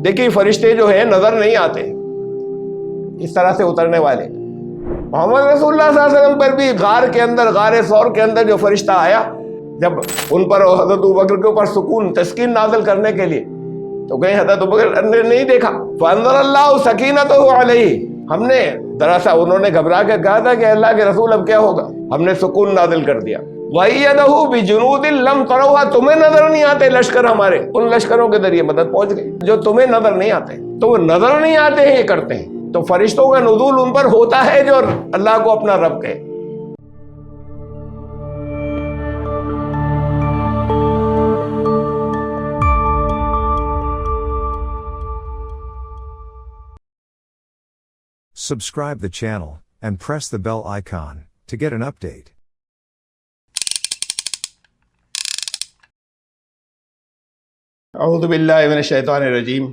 دیکھیے فرشتے جو ہیں نظر نہیں آتے اس طرح سے اترنے والے. محمد رسول اللہ صلی اللہ علیہ وسلم پر بھی غار کے اندر، غار ثور کے اندر جو فرشتہ آیا، جب ان پر حضرت ابوبکر کے اوپر سکون تسکین نازل کرنے کے لیے، تو کہیں حضرت ابوبکر نے نہیں دیکھا. فانزل اللہ سکینتہ علیہ، ہم نے دراصل انہوں نے گھبرا کے کہا تھا کہ اللہ کے رسول اب کیا ہوگا، ہم نے سکون نازل کر دیا. وَأَيَّدَهُ بِجُنُودٍ لَمْ تَرَوْهَا، تمہیں نظر نہیں آتے لشکر ہمارے، ان لشکروں کے ذریعے مدد پہنچ گئی جو تمہیں نظر نہیں آتے. تو وہ نظر نہیں آتے ہیں یہ کرتے ہیں، تو فرشتوں کا نزول ان پر ہوتا ہے جو اللہ کو اپنا رب کہے. Subscribe the channel and press the bell icon to get an update. اعوذ باللہ من الشیطان الرجیم،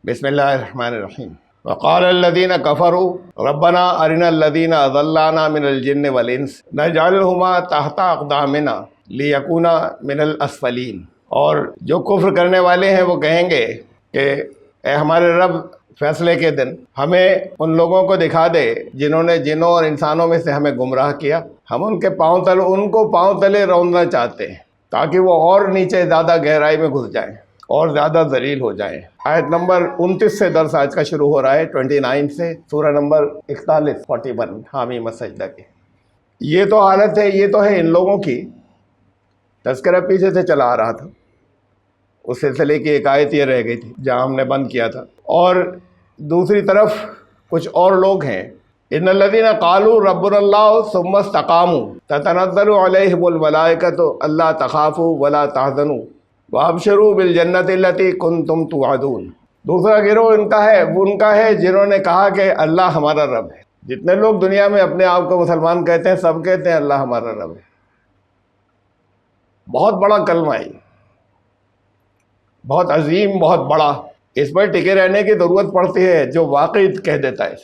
بسم اللہ الرحمن الرحیم. وقال الذین کفروا ربنا ارنا الذین اضلانا من الجن والانس نجعلہما تحت اقدامنا لیکونا من الاسفلین. اور جو کفر کرنے والے ہیں وہ کہیں گے کہ اے ہمارے رب، فیصلے کے دن ہمیں ان لوگوں کو دکھا دے جنہوں نے جنوں اور انسانوں میں سے ہمیں گمراہ کیا، ہم ان کے پاؤں تلے، ان کو پاؤں تلے روننا چاہتے ہیں تاکہ وہ اور نیچے زیادہ گہرائی میں گھس جائیں اور زیادہ ذلیل ہو جائیں. آیت نمبر 29 سے درس آج کا شروع ہو رہا ہے، 29 سے، سورہ نمبر 41 حامیم السجدہ کی. یہ تو حالت ہے، یہ تو ہے ان لوگوں کی. تذکرہ پیچھے سے چلا آ رہا تھا، اس سلسلے کی ایک آیت یہ رہ گئی تھی جہاں ہم نے بند کیا تھا. اور دوسری طرف کچھ اور لوگ ہیں، ان الذین قالوا ربنا اللہ ثم استقاموا تتنزل علیہم الملائکۃ الا تخافوا ولا تحزنوا وابشروا بالجنۃ التی کنتم توعدون. دوسرا گروہ ان کا ہے جنہوں نے کہا کہ اللہ ہمارا رب ہے. جتنے لوگ دنیا میں اپنے آپ کو مسلمان کہتے ہیں سب کہتے ہیں اللہ ہمارا رب ہے. بہت بڑا کلمہ ہے، بہت عظیم، بہت بڑا. اس پر ٹکے رہنے کی ضرورت پڑتی ہے جو واقعی کہہ دیتا ہے.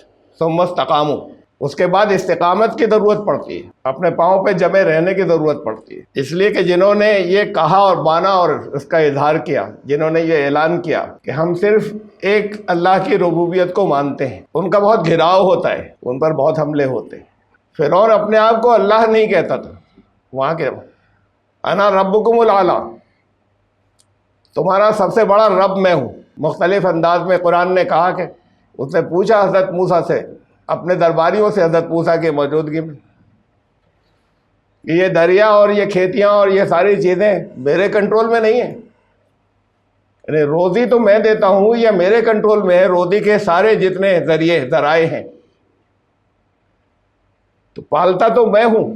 ثم استقاموا، اس کے بعد استقامت کی ضرورت پڑتی ہے، اپنے پاؤں پہ جمے رہنے کی ضرورت پڑتی ہے. اس لیے کہ جنہوں نے یہ کہا اور مانا اور اس کا اظہار کیا، جنہوں نے یہ اعلان کیا کہ ہم صرف ایک اللہ کی ربوبیت کو مانتے ہیں، ان کا بہت گھراؤ ہوتا ہے، ان پر بہت حملے ہوتے ہیں. فرعون اپنے آپ کو اللہ نہیں کہتا تھا، وہاں کے انا ربکم الاعلی، تمہارا سب سے بڑا رب میں ہوں. مختلف انداز میں قرآن نے کہا کہ اس نے پوچھا حضرت موسیٰ سے، اپنے درباریوں سے حضرت موسیٰ کی موجودگی میں، کہ یہ دریا اور یہ کھیتیاں اور یہ ساری چیزیں میرے کنٹرول میں نہیں ہیں، یعنی روزی تو میں دیتا ہوں، یا میرے کنٹرول میں ہے روزی کے سارے جتنے ذرائع ہیں، تو پالتا تو میں ہوں.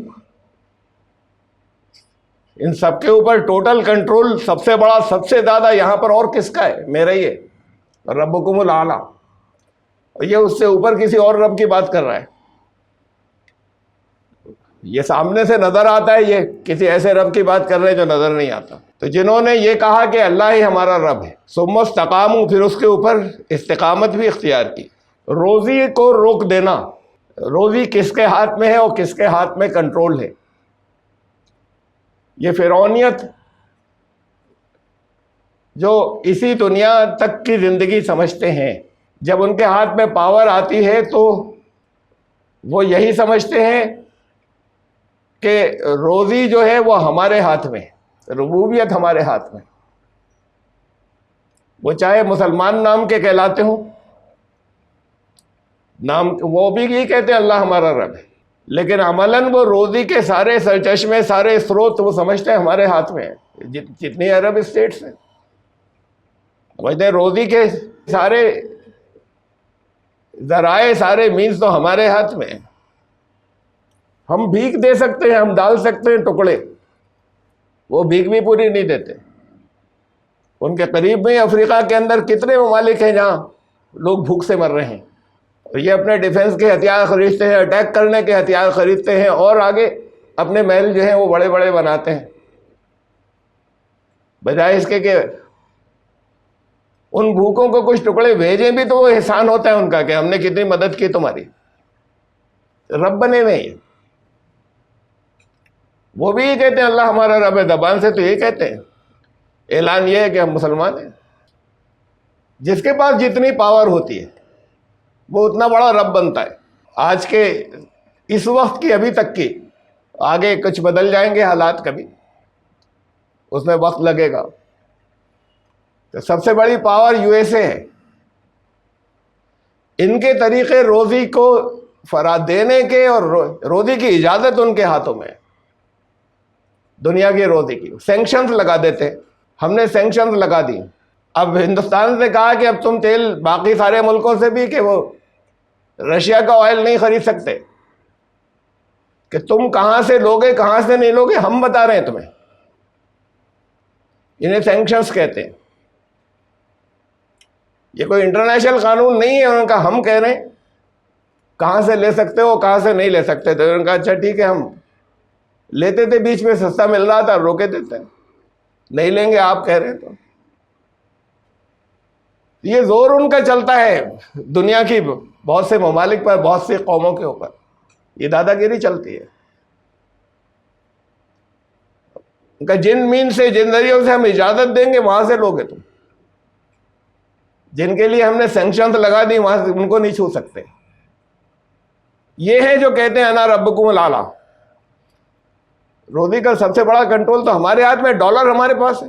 ان سب کے اوپر ٹوٹل کنٹرول سب سے بڑا، سب سے زیادہ یہاں پر اور کس کا ہے؟ میرا ہی ہے، ربکم الاعلی. اور یہ اس سے اوپر کسی اور رب کی بات کر رہا ہے. یہ سامنے سے نظر آتا ہے، یہ کسی ایسے رب کی بات کر رہے ہیں جو نظر نہیں آتا. تو جنہوں نے یہ کہا کہ اللہ ہی ہمارا رب ہے، ثم استقاموا، پھر اس کے اوپر استقامت بھی اختیار کی. روزی کو روک دینا، روزی کس کے ہاتھ میں ہے اور کس کے ہاتھ میں کنٹرول ہے. یہ فرعونیت جو اسی دنیا تک کی زندگی سمجھتے ہیں، جب ان کے ہاتھ میں پاور آتی ہے تو وہ یہی سمجھتے ہیں کہ روزی جو ہے وہ ہمارے ہاتھ میں، ربوبیت ہمارے ہاتھ میں. وہ چاہے مسلمان نام کے کہلاتے ہوں، نام وہ بھی یہ کہتے ہیں اللہ ہمارا رب ہے، لیکن عملاً وہ روزی کے سارے سرچشمے، سارے سروت وہ سمجھتے ہیں ہمارے ہاتھ میں ہیں. جتنی عرب اسٹیٹس ہیں سمجھتے ہیں روزی کے سارے ذرائع، سارے مینز تو ہمارے ہاتھ میں ہیں. ہم بھیک دے سکتے ہیں، ہم ڈال سکتے ہیں ٹکڑے، وہ بھیک بھی پوری نہیں دیتے. ان کے قریب میں افریقہ کے اندر کتنے ممالک ہیں جہاں لوگ بھوک سے مر رہے ہیں. یہ اپنے ڈیفنس کے ہتھیار خریدتے ہیں، اٹیک کرنے کے ہتھیار خریدتے ہیں، اور آگے اپنے محل جو ہیں وہ بڑے بڑے بناتے ہیں، بجائے اس کے کہ ان بھوکوں کو کچھ ٹکڑے بھیجیں بھی تو وہ احسان ہوتا ہے ان کا کہ ہم نے کتنی مدد کی تمہاری. رب بنے ہوئے ہیں، وہ بھی یہ کہتے ہیں اللہ ہمارا رب ہے، زبان سے تو یہ کہتے ہیں، اعلان یہ ہے کہ ہم مسلمان ہیں. جس کے پاس جتنی پاور ہوتی ہے وہ اتنا بڑا رب بنتا ہے. آج کے اس وقت کی ابھی تک کی، آگے کچھ بدل جائیں گے حالات، کبھی اس میں وقت لگے گا. تو سب سے بڑی پاور یو ایس اے ہے. ان کے طریقے روزی کو فراہ دینے کے اور روزی کی اجازت ان کے ہاتھوں میں ہے. دنیا کی روزی کی سینکشنز لگا دیتے. ہم نے سینکشنز لگا دی. اب ہندوستان سے کہا کہ اب تم تیل باقی سارے ملکوں سے بھی، کہ وہ رشیا کا آئل نہیں خرید سکتے، کہ تم کہاں سے لوگے کہاں سے نہیں لوگے ہم بتا رہے ہیں تمہیں. انہیں سینکشنز کہتے ہیں. یہ کوئی انٹرنیشنل قانون نہیں ہے ان کا. ہم کہہ رہے ہیں کہاں سے لے سکتے ہو کہاں سے نہیں لے سکتے. تو انہوں نے کہا اچھا ٹھیک ہے، ہم لیتے تھے، بیچ میں سستا مل رہا تھا، روکے دیتے ہیں، نہیں لیں گے آپ کہہ رہے ہیں. تو یہ زور ان کا چلتا ہے دنیا کی بہت سے ممالک پر، بہت سی قوموں کے اوپر. یہ دادا گیری چلتی ہے ان کا. جن مین سے، جن ذریعوں سے ہم اجازت دیں گے وہاں سے لوگے تم. جن کے لیے ہم نے سینکشنز لگا دی وہاں سے ان کو نہیں چھو سکتے. یہ ہے جو کہتے ہیں انا ربکم الاعلی. روزی کا سب سے بڑا کنٹرول تو ہمارے ہاتھ میں. ڈالر ہمارے پاس ہے،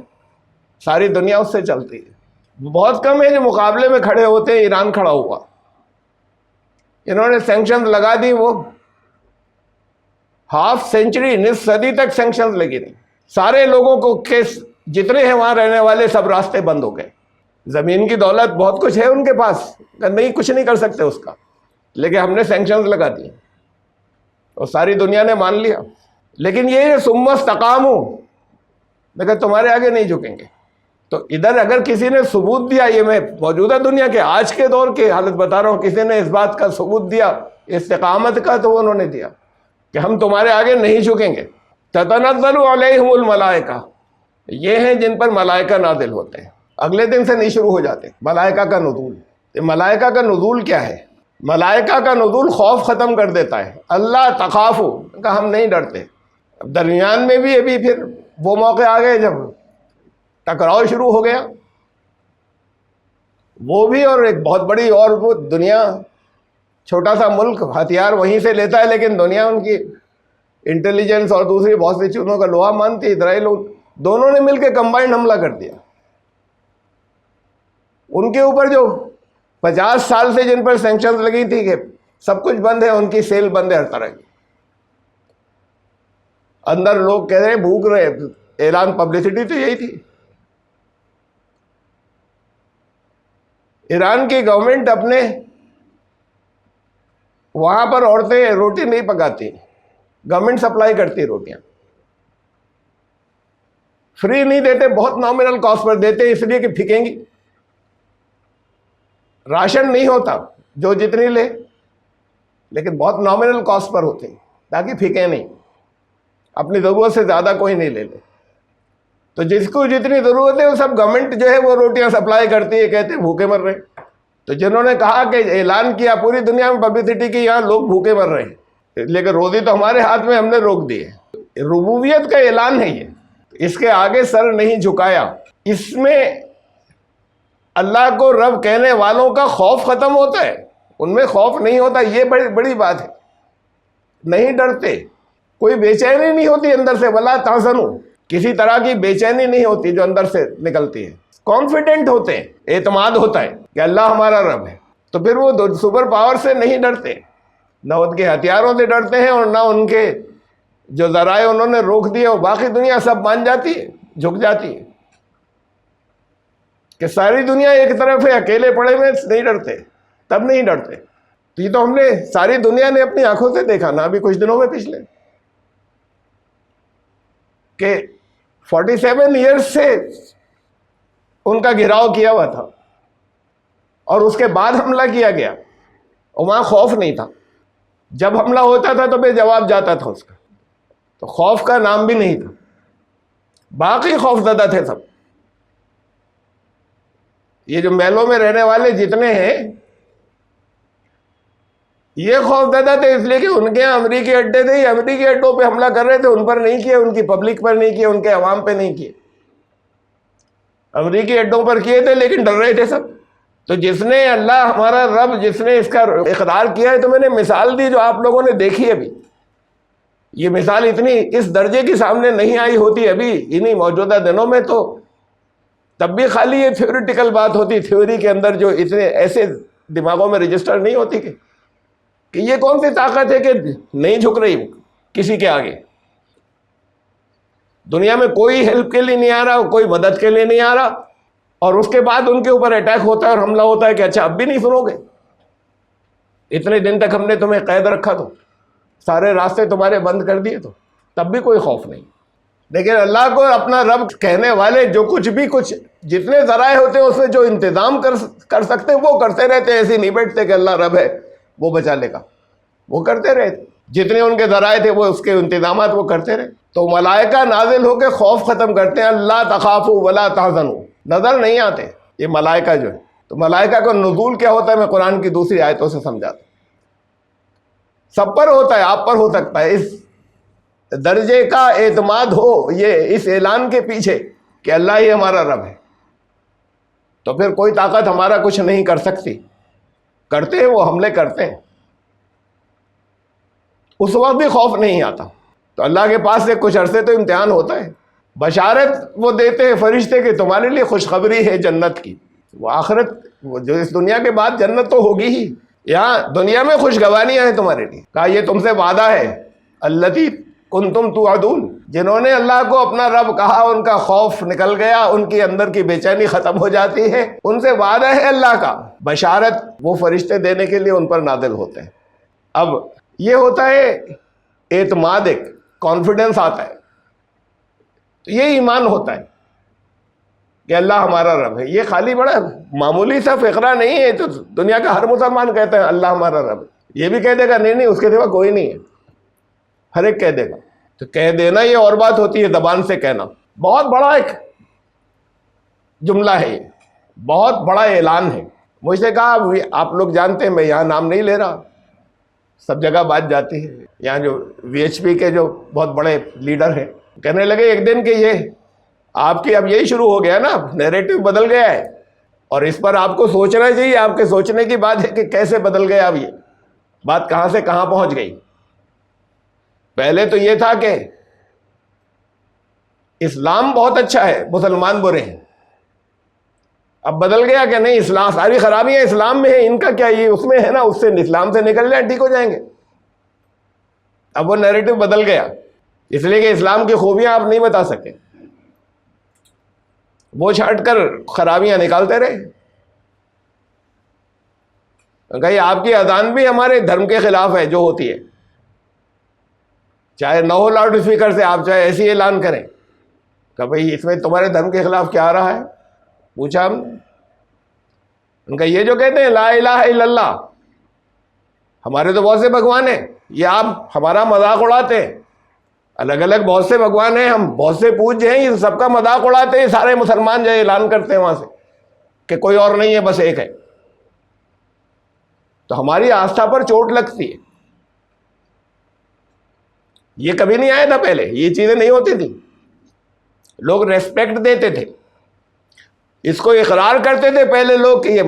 ساری دنیا اس سے چلتی ہے. بہت کم ہے جو مقابلے میں کھڑے ہوتے ہیں. ایران کھڑا ہوا، انہوں نے سینکشنز لگا دی. وہ ہاف سینچری، نصف صدی تک سینکشنز لگی نہیں. سارے لوگوں کو جتنے ہیں وہاں رہنے والے سب راستے بند ہو گئے. زمین کی دولت بہت کچھ ہے ان کے پاس، نہیں کچھ نہیں کر سکتے اس کا، لیکن ہم نے سینکشنز لگا دی اور ساری دنیا نے مان لیا. لیکن یہ ثم استقاموا، لیکن تمہارے آگے نہیں جھکیں گے. تو ادھر اگر کسی نے ثبوت دیا، یہ میں موجودہ دنیا کے آج کے دور کی حالت بتا رہا ہوں، کسی نے اس بات کا ثبوت دیا استقامت کا، تو انہوں نے دیا کہ ہم تمہارے آگے نہیں جھکیں گے. تتنزل علیہم الملائکہ، یہ ہیں جن پر ملائکہ نازل ہوتے ہیں. اگلے دن سے نہیں شروع ہو جاتے ملائکہ کا نزول. ملائکہ کا نزول کیا ہے؟ ملائکہ کا نزول خوف ختم کر دیتا ہے. اللہ تخافو، کہ ہم نہیں ڈرتے. اب درمیان میں بھی ابھی پھر وہ موقع آ گئے جب ٹکراؤ شروع ہو گیا. وہ بھی، اور ایک بہت بڑی، اور وہ دنیا چھوٹا سا ملک ہتھیار وہیں سے لیتا ہے، لیکن دنیا ان کی انٹیلیجنس اور دوسری بہت سی چیزوں کا لوہا مانتی ہے. اسرائیل دونوں نے مل کے کمبائنڈ حملہ کر دیا. ان کے اوپر جو 50 سال سے جن پر سینکشنز لگی تھی کہ سب کچھ بند ہے، ان کی سیل بند ہے ہر طرح کی. اندر لوگ کہہ رہے بھوک رہے. اعلان پبلسٹی تو یہی تھی. ایران کی گورنمنٹ اپنے وہاں پر عورتیں روٹی نہیں پکاتی، گورنمنٹ سپلائی کرتی روٹیاں. فری نہیں دیتے، بہت نامنل کاسٹ پر دیتے، اس لیے کہ پھینکیں گی. راشن نہیں ہوتا جو جتنی لے، لیکن بہت نامنل کاسٹ پر ہوتے ہیں تاکہ پھینکیں نہیں. اپنی ضرورت سے زیادہ کوئی نہیں لے لے. تو جس کو جتنی ضرورت ہے وہ سب گورنمنٹ جو ہے وہ روٹیاں سپلائی کرتی ہے، کہتے ہیں بھوکے مر رہے. تو جنہوں نے کہا کہ اعلان کیا پوری دنیا میں پبلسٹی کی یہاں لوگ بھوکے مر رہے ہیں، لیکن روزی تو ہمارے ہاتھ میں، ہم نے روک دی ہے. ربوبیت کا اعلان ہے یہ، اس کے آگے سر نہیں جھکایا. اس میں اللہ کو رب کہنے والوں کا خوف ختم ہوتا ہے، ان میں خوف نہیں ہوتا. یہ بڑی بڑی بات ہے. نہیں ڈرتے، کوئی بے چینی نہیں ہوتی اندر سے. ولا تحزنوا، کسی طرح کی بے چینی نہیں ہوتی جو اندر سے نکلتی ہے. کانفیڈنٹ ہوتے ہیں، اعتماد ہوتا ہے کہ اللہ ہمارا رب ہے. تو پھر وہ سپر پاور سے نہیں ڈرتے، نہ ان کے ہتھیاروں سے ڈرتے ہیں اور نہ ان کے جو ذرائع انہوں نے روک دیے. اور باقی دنیا سب مان جاتی ہے، جھک جاتی ہے کہ ساری دنیا ایک طرف ہے، اکیلے پڑے ہوئے نہیں ڈرتے. تب نہیں ڈرتے. تو یہ تو ہم نے ساری دنیا نے اپنی آنکھوں سے دیکھا نا ابھی کچھ دنوں میں پچھلے، کہ 47 ایئرس سے ان کا گھیراؤ کیا ہوا تھا اور اس کے بعد حملہ کیا گیا اور وہاں خوف نہیں تھا. جب حملہ ہوتا تھا تو بے جواب جاتا تھا اس کا، تو خوف کا نام بھی نہیں تھا. باقی خوف زدہ تھے سب. یہ جو محلوں میں رہنے والے جتنے ہیں یہ خوف زدہ تھے اس لیے کہ ان کے امریکی اڈے تھے، امریکی اڈوں پہ حملہ کر رہے تھے. ان پر نہیں کیے، ان کی پبلک پر نہیں کیے، ان کے عوام پہ نہیں کیے. امریکی اڈوں پر کیے تھے لیکن ڈر رہے تھے سب تو جس نے اللہ ہمارا رب جس نے اس کا اقرار کیا ہے، تو میں نے مثال دی جو آپ لوگوں نے دیکھی ابھی، یہ مثال اتنی اس درجے کی سامنے نہیں آئی ہوتی ابھی انہی موجودہ دنوں میں، تو تب بھی خالی یہ تھیوریٹیکل بات ہوتی، تھیوری کے اندر جو اتنے ایسے دماغوں میں رجسٹر نہیں ہوتی کہ یہ کون سی طاقت ہے کہ نہیں جھک رہی کسی کے آگے. دنیا میں کوئی ہیلپ کے لیے نہیں آ رہا، کوئی مدد کے لیے نہیں آ رہا، اور اس کے بعد ان کے اوپر اٹیک ہوتا ہے اور حملہ ہوتا ہے کہ اچھا اب بھی نہیں سنو گے، اتنے دن تک ہم نے تمہیں قید رکھا، تو سارے راستے تمہارے بند کر دیے، تو تب بھی کوئی خوف نہیں. لیکن اللہ کو اپنا رب کہنے والے جو کچھ جتنے ذرائع ہوتے ہیں اس میں جو انتظام کر سکتے وہ کرتے رہتے، ایسے نہیں بیٹھتے کہ اللہ رب ہے وہ بچا لے گا، وہ کرتے رہتے، جتنے ان کے ذرائع تھے وہ اس کے انتظامات وہ کرتے رہے. تو ملائکہ نازل ہو کے خوف ختم کرتے ہیں، اللہ تخافوا ولا تحزنوا، نظر نہیں آتے یہ ملائکہ جو ہے. تو ملائکہ کا نزول کیا ہوتا ہے میں قرآن کی دوسری آیتوں سے سمجھاتا ہوں. سب پر ہوتا ہے، آپ پر ہو سکتا ہے. اس درجے کا اعتماد ہو یہ اس اعلان کے پیچھے کہ اللہ ہی ہمارا رب ہے، تو پھر کوئی طاقت ہمارا کچھ نہیں کر سکتی. کرتے ہیں وہ حملے کرتے ہیں، اس وقت بھی خوف نہیں آتا. تو اللہ کے پاس سے کچھ عرصے تو امتحان ہوتا ہے. بشارت وہ دیتے ہیں فرشتے کہ تمہارے لیے خوشخبری ہے جنت کی. وہ آخرت وہ جو اس دنیا کے بعد جنت تو ہوگی ہی، یہاں دنیا میں خوشگوانیاں ہیں تمہارے لیے. کہا یہ تم سے وعدہ ہے، الذی کنتم توعدون. جنہوں نے اللہ کو اپنا رب کہا ان کا خوف نکل گیا، ان کی اندر کی بے چینی ختم ہو جاتی ہے، ان سے وعدہ ہے اللہ کا. بشارت وہ فرشتے دینے کے لیے ان پر نازل ہوتے ہیں. اب یہ ہوتا ہے اعتماد، ایک کانفیڈنس آتا ہے. تو یہ ایمان ہوتا ہے کہ اللہ ہمارا رب ہے. یہ خالی بڑا معمولی سا فقرہ نہیں ہے، تو دنیا کا ہر مسلمان کہتا ہے اللہ ہمارا رب ہے. یہ بھی کہہ دے گا نہیں اس کے سوا کوئی نہیں ہے، ہر ایک کہہ دے گا. تو کہہ دینا یہ اور بات ہوتی ہے، زبان سے کہنا بہت بڑا ایک جملہ ہے، یہ بہت بڑا اعلان ہے. مجھ سے کہا آپ لوگ جانتے ہیں، میں یہاں نام نہیں لے رہا، سب جگہ بات جاتی ہے. یہاں جو وی ایچ پی کے جو بہت بڑے لیڈر ہیں کہنے لگے ایک دن کہ یہ آپ کی اب یہی شروع ہو گیا نا، نیریٹو بدل گیا ہے، اور اس پر آپ کو سوچنا چاہیے. آپ کے سوچنے کی بات ہے کہ کیسے بدل گیا، اب یہ بات کہاں سے کہاں پہنچ گئی. پہلے تو یہ تھا کہ اسلام بہت اچھا ہے، مسلمان برے ہیں. اب بدل گیا کہ نہیں، اسلام ساری خرابیاں اسلام میں ہیں، ان کا کیا یہ اس میں ہے نا، اس سے اسلام سے نکل جائیں ٹھیک ہو جائیں گے. اب وہ نیریٹو بدل گیا، اس لیے کہ اسلام کی خوبیاں آپ نہیں بتا سکے، وہ چھٹ کر خرابیاں نکالتے رہے. کہ آپ کی اذان بھی ہمارے دھرم کے خلاف ہے جو ہوتی ہے، چاہے نہ ہو لاؤڈ اسپیکر سے، آپ چاہے ایسی اعلان کریں کہ بھئی اس میں تمہارے دھرم کے خلاف کیا آ رہا ہے. پوچھا ہم نے، ان کا یہ جو کہتے ہیں لا الہ الا اللہ، ہمارے تو بہت سے بھگوان ہیں، یہ آپ ہمارا مذاق اڑاتے ہیں. الگ الگ بہت سے بھگوان ہیں، ہم بہت سے پوجے ہیں، یہ سب کا مذاق اڑاتے ہیں. سارے مسلمان جو اعلان کرتے ہیں وہاں سے کہ کوئی اور نہیں ہے، بس ایک ہے. تو ہماری آستھا پر چوٹ لگتی ہے. یہ کبھی نہیں آیا تھا پہلے، یہ چیزیں نہیں ہوتی تھی. لوگ ریسپیکٹ دیتے تھے، اس کو اقرار کرتے تھے پہلے لوگ کہ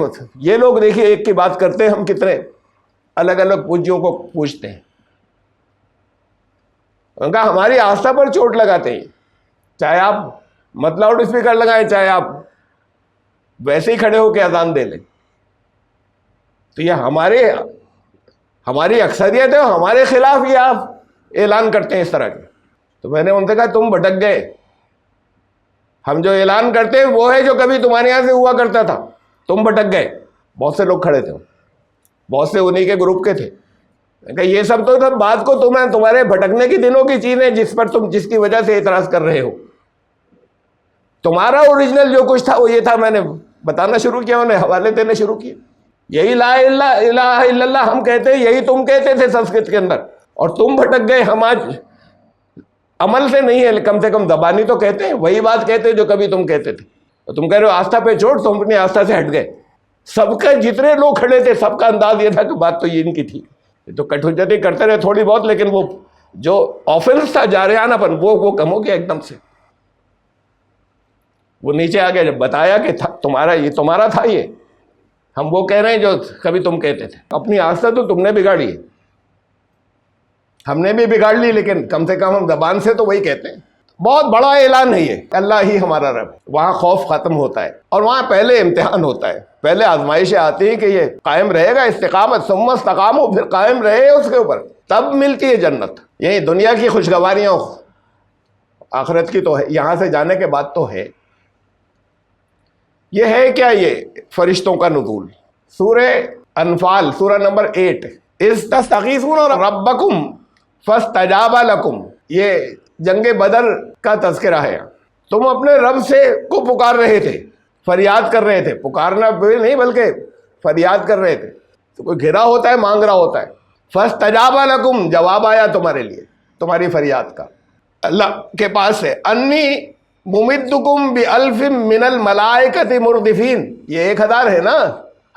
یہ لوگ دیکھیے ایک کی بات کرتے ہیں، ہم کتنے الگ الگ پوجیوں کو پوجتے ہیں. ان کا ہماری آستھا پر چوٹ لگاتے ہیں. چاہے آپ مت لاؤڈ اسپیکر لگائیں، چاہے آپ ویسے ہی کھڑے ہو کے اذان دے لیں. تو یہ ہماری اکثریت ہے، ہمارے خلاف یہ آپ اعلان کرتے ہیں اس طرح کے. تو میں نے ان سے کہا تم بھٹک گئے. ہم جو اعلان کرتے ہیں وہ ہے جو کبھی تمہارے یہاں سے ہوا کرتا تھا، تم بھٹک گئے. بہت سے لوگ کھڑے تھے، بہت سے انہی کے گروپ کے تھے. کہ یہ سب تو بات کو تمہارے بھٹکنے کی دنوں کی چیزیں جس کی وجہ سے اعتراض کر رہے ہو. تمہارا اوریجنل جو کچھ تھا وہ یہ تھا. میں نے بتانا شروع کیا، انہیں حوالے دینے شروع کیے. یہی لا الہ الا اللہ ہم کہتے ہیں، یہی تم کہتے تھے سنسکرت کے اندر، اور تم بھٹک گئے. ہم آج عمل سے نہیں ہے، کم سے کم زبانی تو کہتے ہیں، وہی بات کہتے ہیں جو کبھی تم کہتے تھے. تو تم کہہ رہے ہو آستھا پہ چوٹ، تم اپنی آستھا سے ہٹ گئے. سب کے جتنے لوگ کھڑے تھے سب کا انداز یہ تھا کہ بات تو یہ ان کی تھی. یہ تو کٹ حجتی کرتے رہے تھوڑی بہت، لیکن وہ جو آفنس تھا جارحانہ پن وہ کم ہو گیا ایک دم سے. وہ نیچے آ گیا جب بتایا کہ یہ تمہارا تھا. یہ ہم وہ کہہ رہے ہیں جو کبھی تم کہتے تھے. اپنی عادت تو تم نے بگاڑی ہے، ہم نے بھی بگاڑ لی، لیکن کم سے کم ہم زبان سے تو وہی کہتے ہیں. بہت بڑا اعلان ہے یہ، اللہ ہی ہمارا رب. وہاں خوف ختم ہوتا ہے، اور وہاں پہلے امتحان ہوتا ہے، پہلے آزمائشیں آتی ہیں کہ یہ قائم رہے گا، استقامت ثم استقاموا، پھر قائم رہے اس کے اوپر، تب ملتی ہے جنت. یہی دنیا کی خوشگواریاں آخرت کی تو ہے، یہاں سے جانے کے بعد تو ہے. یہ ہے کیا؟ یہ فرشتوں کا نزول. سورہ انفال سورہ نمبر 8، اذ تستغیثون ربکم فاستجاب لکم، یہ جنگ بدر کا تذکرہ ہے. تم اپنے رب سے کو پکار رہے تھے، فریاد کر رہے تھے، پکارنا نہیں بلکہ فریاد کر رہے تھے. تو کوئی گھرا ہوتا ہے، مانگ رہا ہوتا ہے. فاستجاب لکم، جواب آیا تمہارے لیے تمہاری فریاد کا اللہ کے پاس سے. انی ممدکم بالف من الملائکۃ مردفین، یہ 1000 ہے نا،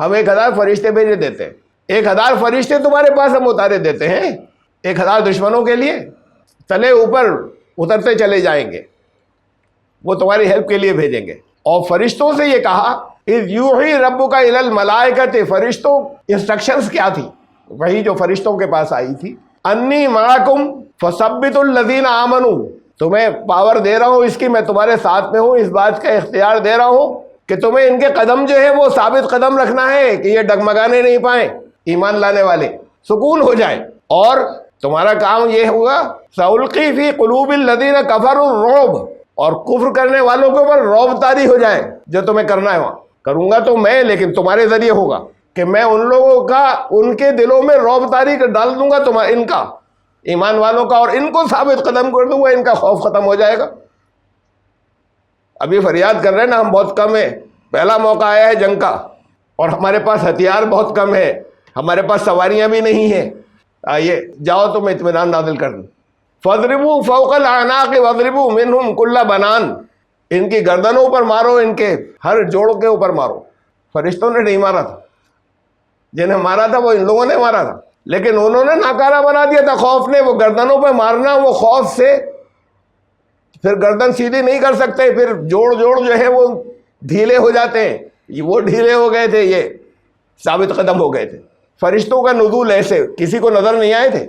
ہم 1000 فرشتے بھیجے دیتے ہیں. 1000 فرشتے تمہارے پاس ہم اتارے دیتے ہیں 1000 دشمنوں کے لیے. تلے اوپر اترتے چلے جائیں گے، وہ تمہاری ہیلپ کے لیے بھیجیں گے. اور فرشتوں سے یہ کہا اذ یوحی ربک الی الملائکۃ، فرشتوں انسٹرکشنز کیا تھی؟ وہی جو فرشتوں کے پاس آئی تھی. انی معکم فثبتوا الذین آمنوا، تمہیں پاور دے رہا ہوں اس کی، میں تمہارے ساتھ میں ہوں، اس بات کا اختیار دے رہا ہوں کہ تمہیں ان کے قدم جو ہے وہ ثابت قدم رکھنا ہے کہ یہ ڈگمگانے نہیں پائیں، ایمان لانے والے سکون ہو جائیں. اور تمہارا کام یہ ہوگا سألقی فی قلوب الذین کفروا الرعب، اور کفر کرنے والوں کے اوپر رعب طاری ہو جائے. جو تمہیں کرنا ہے وہاں کروں گا تو میں، لیکن تمہارے ذریعے ہوگا کہ میں ان لوگوں کا، ان کے دلوں میں رعب طاری ڈال دوں گا ان کا، ایمان والوں کا، اور ان کو ثابت قدم کر دوں گا، ان کا خوف ختم ہو جائے گا. ابھی فریاد کر رہے ہیں نا ہم، بہت کم ہے، پہلا موقع آیا ہے جنگ کا، اور ہمارے پاس ہتھیار بہت کم ہے، ہمارے پاس سواریاں بھی نہیں ہیں. آئیے جاؤ تو میں اطمینان نازل کر دوں. فَاضْرِبُوا فَوْقَ الْأَعْنَاقِ وَاضْرِبُوا مِنْهُمْ كُلَّ بَنَانٍ، ان کی گردنوں پر مارو، ان کے ہر جوڑ کے اوپر مارو. فرشتوں نے نہیں مارا تھا، جنہیں مارا تھا وہ ان لوگوں نے مارا تھا، لیکن انہوں نے ناکارہ بنا دیا تھا خوف نے. وہ گردنوں پہ مارنا، وہ خوف سے پھر گردن سیدھی نہیں کر سکتے، پھر جوڑ جو ہے وہ ڈھیلے ہو جاتے ہیں، وہ ڈھیلے ہو گئے تھے، یہ ثابت قدم ہو گئے تھے. فرشتوں کا نزول ایسے کسی کو نظر نہیں آئے تھے.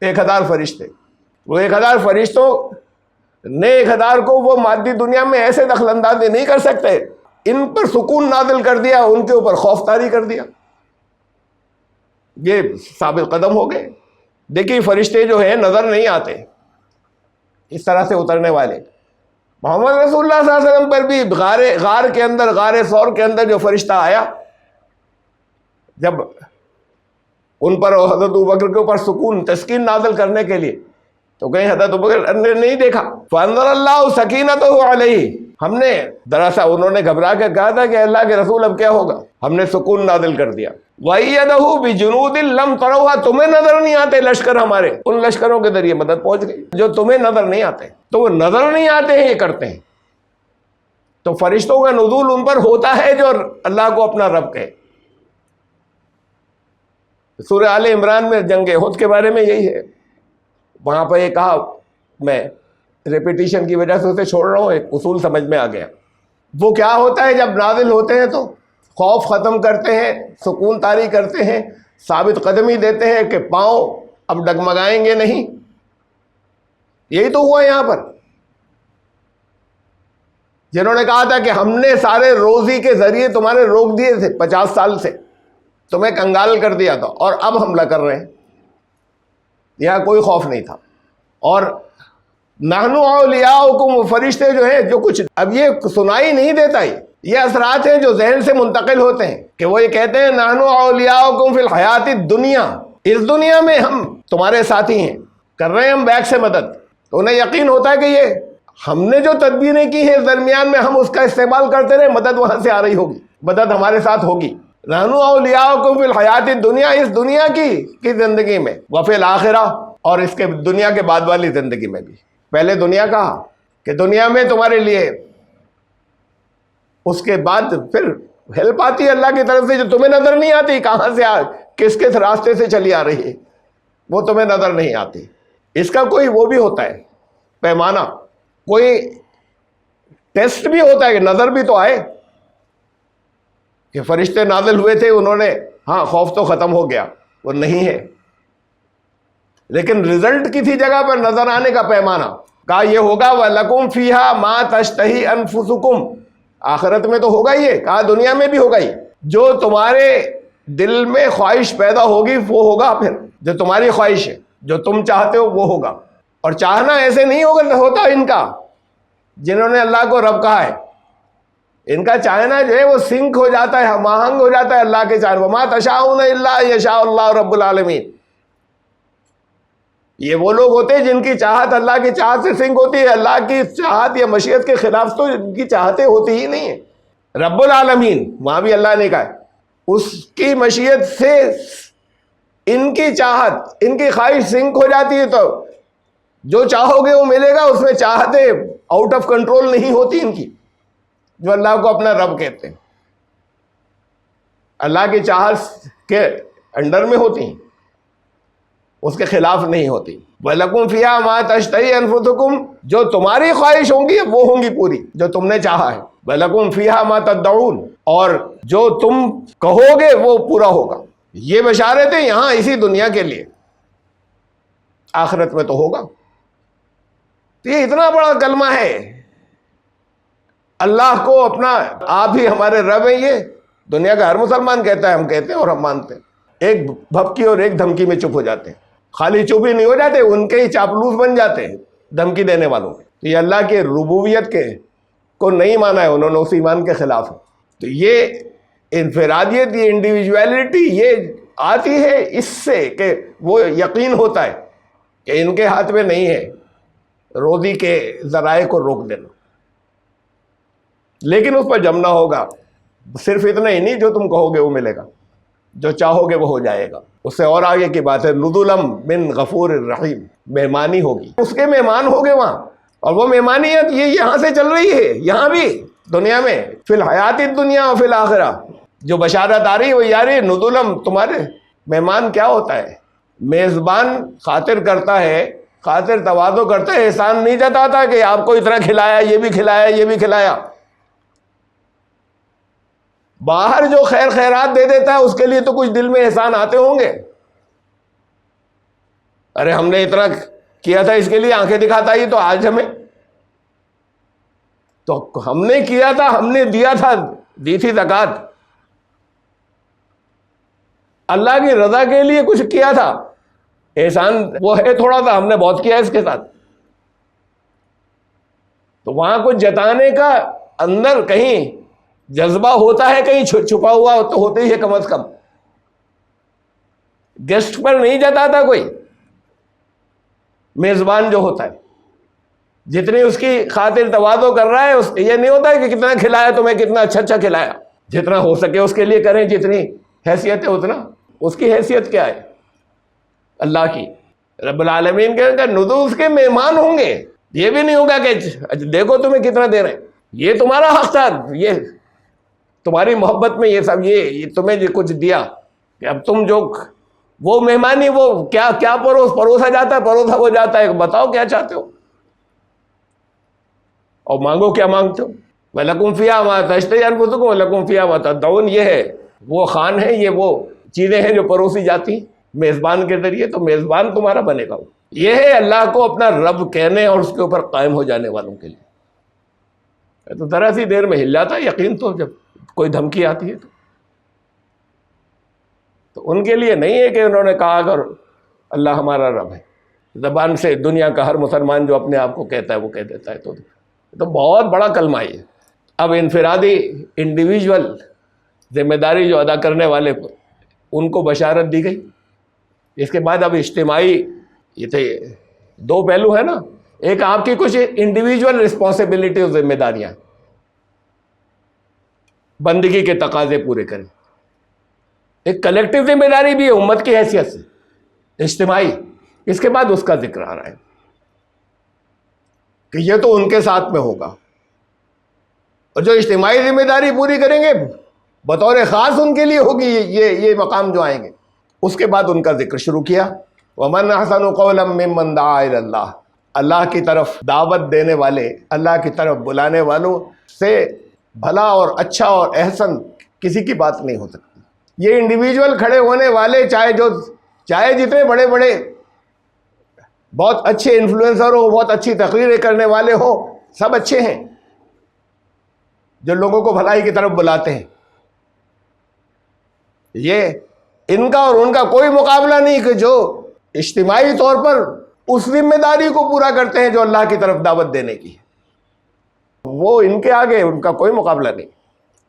1000 فرشتے، وہ 1000 فرشتوں نے 1000 کو وہ مادی دنیا میں ایسے دخل اندازی نہیں کر سکتے. ان پر سکون نازل کر دیا، ان کے اوپر خوف طاری کر دیا، یہ ثابت قدم ہو گئے. دیکھیے فرشتے جو ہیں نظر نہیں آتے اس طرح سے اترنے والے. محمد رسول اللہ صلی اللہ علیہ وسلم پر بھی غار کے اندر، غار ثور کے اندر جو فرشتہ آیا، جب ان پر حضرت ابوبکر کے اوپر سکون تسکین نازل کرنے کے لیے، تو کہیں حضرت ابوبکر نے نہیں دیکھا. فانزل اللہ سکینتہ علیہ، ہم نے دراصل انہوں نے گھبرا کے کہا تھا کہ اللہ کے رسول اب کیا ہوگا، ہم نے سکون نازل کر دیا. وَأَيَّدَهُ بِجُنُودٍ لَمْ تَرَوْهَا، تمہیں نظر نہیں آتے لشکر ہمارے، ان لشکروں کے ذریعے مدد پہنچ گئی جو تمہیں نظر نہیں آتے. تو وہ نظر نہیں آتے ہیں، یہ کرتے ہیں. تو فرشتوں کا نزول ان پر ہوتا ہے جو اللہ کو اپنا رب کہے. سورہ آل عمران میں جنگ احد کے بارے میں یہی ہے. وہاں پہ یہ کہا، میں ریپیٹیشن کی وجہ سے اسے چھوڑ رہا ہوں، ایک اصول سمجھ میں آ گیا. وہ کیا ہوتا ہے جب نازل ہوتے ہیں تو خوف ختم کرتے ہیں، سکون طاری کرتے ہیں، ثابت قدمی دیتے ہیں کہ پاؤں اب ڈگمگائیں گے نہیں. یہی تو ہوا یہاں پر. جنہوں نے کہا تھا کہ ہم نے سارے روزی کے ذریعے تمہارے روک دیے تھے 50 سال سے، تمہیں کنگال کر دیا تھا، اور اب حملہ کر رہے ہیں. یہاں کوئی خوف نہیں تھا. اور نحن اولیاؤکم، وہ فرشتے جو ہیں جو کچھ اب یہ سنائی نہیں دیتا، یہ اثرات ہیں جو ذہن سے منتقل ہوتے ہیں کہ وہ یہ کہتے ہیں نحن اولیاؤکم فی الحیات الدنیا، اس دنیا میں ہم تمہارے ساتھی ہیں، کر رہے ہیں ہم بیک سے مدد. تو انہیں یقین ہوتا ہے کہ یہ ہم نے جو تدبیریں کی ہیں اس درمیان میں ہم اس کا استعمال کرتے رہے، مدد وہاں سے آ رہی ہوگی، مدد ہمارے ساتھ ہوگی. نحن اولیاؤکم فی الحیات الدنیا، اس دنیا کی زندگی میں، وفی الآخرہ، اور اس کے دنیا کے بعد والی زندگی میں بھی. پہلے دنیا کہا کہ دنیا میں تمہارے لیے، اس کے بعد پھر ہیلپ آتی ہے اللہ کی طرف سے جو تمہیں نظر نہیں آتی، کہاں سے کس راستے سے چلی آ رہی ہے، وہ تمہیں نظر نہیں آتی. اس کا کوئی وہ بھی ہوتا ہے پیمانہ، کوئی ٹیسٹ بھی ہوتا ہے کہ نظر بھی تو آئے. کہ فرشتے نازل ہوئے تھے، انہوں نے ہاں خوف تو ختم ہو گیا، وہ نہیں ہے، لیکن رزلٹ کی تھی جگہ پر نظر آنے کا پیمانہ، کہا یہ ہوگا وَلَكُمْ فِيهَا مَا تَشْتَهِي أَنفُسُكُمْ، آخرت میں تو ہوگا یہ، کہا دنیا میں بھی ہوگا یہ، جو تمہارے دل میں خواہش پیدا ہوگی وہ ہوگا، پھر جو تمہاری خواہش ہے، جو تم چاہتے ہو وہ ہوگا۔ اور چاہنا ایسے نہیں ہوتا ان کا جنہوں نے اللہ کو رب کہا ہے، ان کا چاہنا جو ہے وہ سنک ہو جاتا ہے، ہم آہنگ ہو جاتا ہے اللہ کے چاہنے، وَمَا تَشَاءُونَ إِلَّا أَن يَشَاءَ اللَّهُ رَبُّ الْعَالَمِينَ۔ یہ وہ لوگ ہوتے ہیں جن کی چاہت اللہ کی چاہت سے سنک ہوتی ہے، اللہ کی چاہت یا مشیت کے خلاف تو ان کی چاہتیں ہوتی ہی نہیں ہیں۔ رب العالمین وہاں بھی اللہ نے کہا ہے، اس کی مشیت سے ان کی چاہت، ان کی خواہش سنک ہو جاتی ہے، تو جو چاہو گے وہ ملے گا، اس میں چاہتیں آؤٹ آف کنٹرول نہیں ہوتی ان کی، جو اللہ کو اپنا رب کہتے ہیں، اللہ کی چاہت کے انڈر میں ہوتی ہیں، اس کے خلاف نہیں ہوتی۔ وَلَكُمْ فِيهَا مَا تَشْتَهِي أَنفُسُكُمْ، جو تمہاری خواہش ہوں گی وہ ہوں گی پوری، جو تم نے چاہا ہے۔ وَلَكُمْ فِيهَا مَا تَدَّعُونَ، اور جو تم کہو گے وہ پورا ہوگا۔ یہ بشارتیں یہاں اسی دنیا کے لیے، آخرت میں تو ہوگا۔ تو یہ اتنا بڑا کلمہ ہے، اللہ کو اپنا آپ ہی ہمارے رب ہیں، یہ دنیا کا ہر مسلمان کہتا ہے، ہم کہتے ہیں اور ہم مانتے ہیں۔ ایک بھپکی اور ایک دھمکی میں چپ ہو جاتے ہیں، خالی چپ ہی نہیں ہو جاتے، ان کے ہی چاپلوس بن جاتے ہیں دھمکی دینے والوں کے۔ تو یہ اللہ کے ربوبیت کے کو نہیں مانا ہے انہوں نے، اس ایمان کے خلاف ہے۔ تو یہ انفرادیت، یہ انڈیویجویلٹی یہ آتی ہے اس سے کہ وہ یقین ہوتا ہے کہ ان کے ہاتھ میں نہیں ہے روزی کے ذرائع کو روک دینا، لیکن اس پر جمنا ہوگا۔ صرف اتنا ہی نہیں، جو تم کہو گے وہ ملے گا، جو چاہو گے وہ ہو جائے گا۔ اس سے اور آگے کی بات ہے، نزلا من غفور الرحیم، مہمانی ہوگی، اس کے مہمان ہوگے وہاں، اور وہ مہمانیت یہ یہاں سے چل رہی ہے، یہاں بھی دنیا میں، فی الحیات الدنیا و فی الآخرہ، جو بشارت آ رہی ہے وہ یہ آ رہی ہے، نزلا، تمہارے مہمان کیا ہوتا ہے؟ میزبان خاطر کرتا ہے، خاطر تواضع کرتا ہے، احسان نہیں جتاتا کہ آپ کو اتنا کھلایا، یہ بھی کھلایا، یہ بھی کھلایا۔ باہر جو خیر خیرات دے دیتا ہے اس کے لیے تو کچھ دل میں احسان آتے ہوں گے، ارے ہم نے اتنا کیا تھا اس کے لیے، آنکھیں دکھاتا ہی تو آج ہمیں، تو ہم نے کیا تھا، ہم نے دیا تھا، دی تھی زکوٰۃ، اللہ کی رضا کے لیے کچھ کیا تھا، احسان وہ ہے تھوڑا سا، ہم نے بہت کیا اس کے ساتھ، تو وہاں کچھ جتانے کا اندر کہیں جذبہ ہوتا ہے، کہیں چھپا ہوا تو ہوتے ہی ہے، کم از کم گیسٹ پر نہیں جتاتا کوئی میزبان جو ہوتا ہے، جتنی اس کی خاطر تواضع کر رہا ہے، یہ نہیں ہوتا ہے کہ کتنا کھلایا تمہیں، کتنا اچھا کھلایا، جتنا ہو سکے اس کے لیے کریں، جتنی حیثیت ہے اتنا۔ اس کی حیثیت کیا ہے؟ اللہ کی، رب العالمین کے نزول، اس کے مہمان ہوں گے۔ یہ بھی نہیں ہوگا کہ دیکھو تمہیں کتنا دے رہے ہیں، یہ تمہارا حق تھا، یہ تمہاری محبت میں یہ سب، یہ تمہیں جو کچھ دیا، کہ اب تم جو وہ مہمانی، وہ کیا پروسا جاتا ہے، پروسا ہو جاتا ہے، بتاؤ کیا چاہتے ہو اور مانگو کیا مانگتے ہو۔ وَلَكُمْ فِيهَا مَا تَشْتَهِي أَنفُسُكُمْ وَلَكُمْ فِيهَا مَا تَدَّعُونَ، یہ ہے وہ خوان ہے، یہ وہ چیزیں ہیں جو پروسی جاتی میزبان کے ذریعے، تو میزبان تمہارا بنے گا۔ یہ ہے اللہ کو اپنا رب کہنے اور اس کے اوپر قائم ہو جانے والوں کے لیے۔ تو ذرا سی دیر میں ہل جاتا ہے یقین، تو جب کوئی دھمکی آتی ہے تو ان کے لیے نہیں ہے کہ انہوں نے کہا اگر اللہ ہمارا رب ہے، زبان سے دنیا کا ہر مسلمان جو اپنے آپ کو کہتا ہے وہ کہہ دیتا ہے، تو بہت بڑا کلمہ ہے۔ اب انفرادی انڈیویجول ذمہ داری جو ادا کرنے والے ان کو بشارت دی گئی، اس کے بعد اب اجتماعی، یہ تھے دو پہلو ہے نا، ایک آپ کی کچھ انڈیویجول رسپانسبلٹی اور ذمہ داریاں، بندگی کے تقاضے پورے کریں، ایک کلیکٹیو ذمہ داری بھی ہے امت کی حیثیت سے، اجتماعی۔ اس کے بعد اس کا ذکر آ رہا ہے کہ یہ تو ان کے ساتھ میں ہوگا، اور جو اجتماعی ذمہ داری پوری کریں گے بطور خاص ان کے لیے ہوگی یہ مقام جو آئیں گے۔ اس کے بعد ان کا ذکر شروع کیا، وَمَنْ أَحْسَنُ قَوْلًا مِّمَّنْ دَعَا إِلَى اللَّهِ، اللہ کی طرف دعوت دینے والے، اللہ کی طرف بلانے والوں سے بھلا اور اچھا اور احسن کسی کی بات نہیں ہو سکتی۔ یہ انڈیویجول کھڑے ہونے والے چاہے جتنے بڑے بڑے بہت اچھے انفلوئنسر ہو، بہت اچھی تقریریں کرنے والے ہو، سب اچھے ہیں جو لوگوں کو بھلائی کی طرف بلاتے ہیں۔ یہ ان کا اور ان کا کوئی مقابلہ نہیں کہ جو اجتماعی طور پر اس ذمہ داری کو پورا کرتے ہیں جو اللہ کی طرف دعوت دینے کی ہے، وہ ان کے آگے ان کا کوئی مقابلہ نہیں،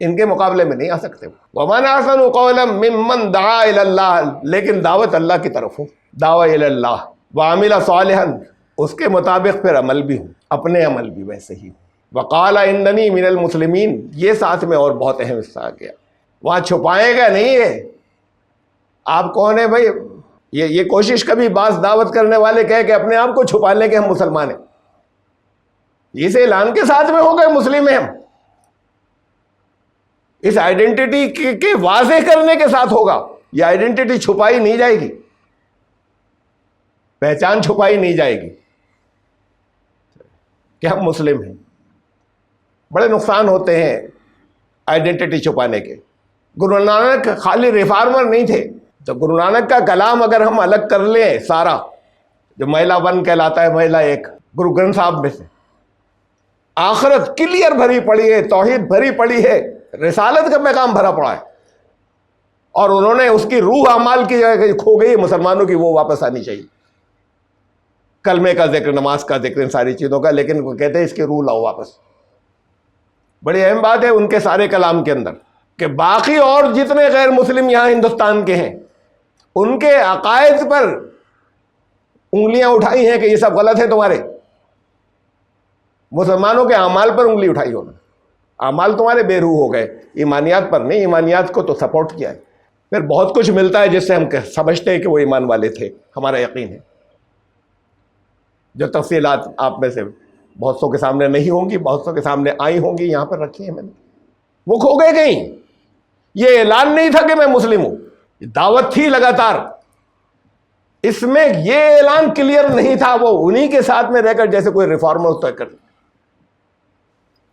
ان کے مقابلے میں نہیں آ سکتے۔ وَمَنْ أَحْسَنُ قَوْلًا مِّمَّنْ دَعَا إِلَى اللَّهِ، لیکن دعوت اللہ کی طرف ہو، دعوت إِلَى اللَّهِ وَعَمِلَ صَالِحًا، اس کے مطابق پھر عمل بھی ہوں، اپنے عمل بھی ویسے ہی۔ وَقَالَ إِنَّنِي مِنَ الْمُسْلِمِينَ، یہ ساتھ میں اور بہت اہم حصہ آ گیا، وہاں چھپائے گا نہیں ہے آپ کون ہیں بھائی۔ یہ کوشش کبھی بعض دعوت کرنے والے کہے کہ اپنے آپ کو چھپا لیں کہ ہم مسلمان ہیں، اس اعلان کے ساتھ میں ہو گئے مسلم ہیں ہم، اس آئیڈینٹی کے واضح کرنے کے ساتھ ہوگا۔ یہ آئیڈینٹی چھپائی نہیں جائے گی، پہچان چھپائی نہیں جائے گی کہ ہم مسلم ہیں۔ بڑے نقصان ہوتے ہیں آئیڈینٹی چھپانے کے۔ گرو نانک خالی ریفارمر نہیں تھے، تو گرو نانک کا کلام اگر ہم الگ کر لیں سارا، جو میلہ 1 کہلاتا ہے، میلہ 1 گرو گرنتھ صاحب میں سے، آخرت کلیئر بھری پڑی ہے، توحید بھری پڑی ہے، رسالت کا پیغام بھرا پڑا ہے، اور انہوں نے اس کی روح اعمال کی جگہ کھو گئی مسلمانوں کی، وہ واپس آنی چاہیے، کلمے کا ذکر، نماز کا ذکر، ان ساری چیزوں کا، لیکن وہ کہتے ہیں اس کی روح لاؤ واپس۔ بڑی اہم بات ہے ان کے سارے کلام کے اندر کہ باقی اور جتنے غیر مسلم یہاں ہندوستان کے ہیں، ان کے عقائد پر انگلیاں اٹھائی ہیں کہ یہ سب غلط ہے تمہارے، مسلمانوں کے اعمال پر انگلی اٹھائی ہونا، اعمال تمہارے بے روح ہو گئے، ایمانیات پر نہیں، ایمانیات کو تو سپورٹ کیا ہے۔ پھر بہت کچھ ملتا ہے جس سے ہم سمجھتے ہیں کہ وہ ایمان والے تھے، ہمارا یقین ہے، جو تفصیلات آپ میں سے بہت سو کے سامنے نہیں ہوں گی، بہت سو کے سامنے آئی ہوں گی، یہاں پر رکھی ہیں میں نے، وہ کھو گئے کہیں۔ یہ اعلان نہیں تھا کہ میں مسلم ہوں، دعوت تھی لگاتار، اس میں یہ اعلان کلیئر نہیں تھا، وہ انہی کے ساتھ میں رہ کر جیسے کوئی ریفارمر طے کر،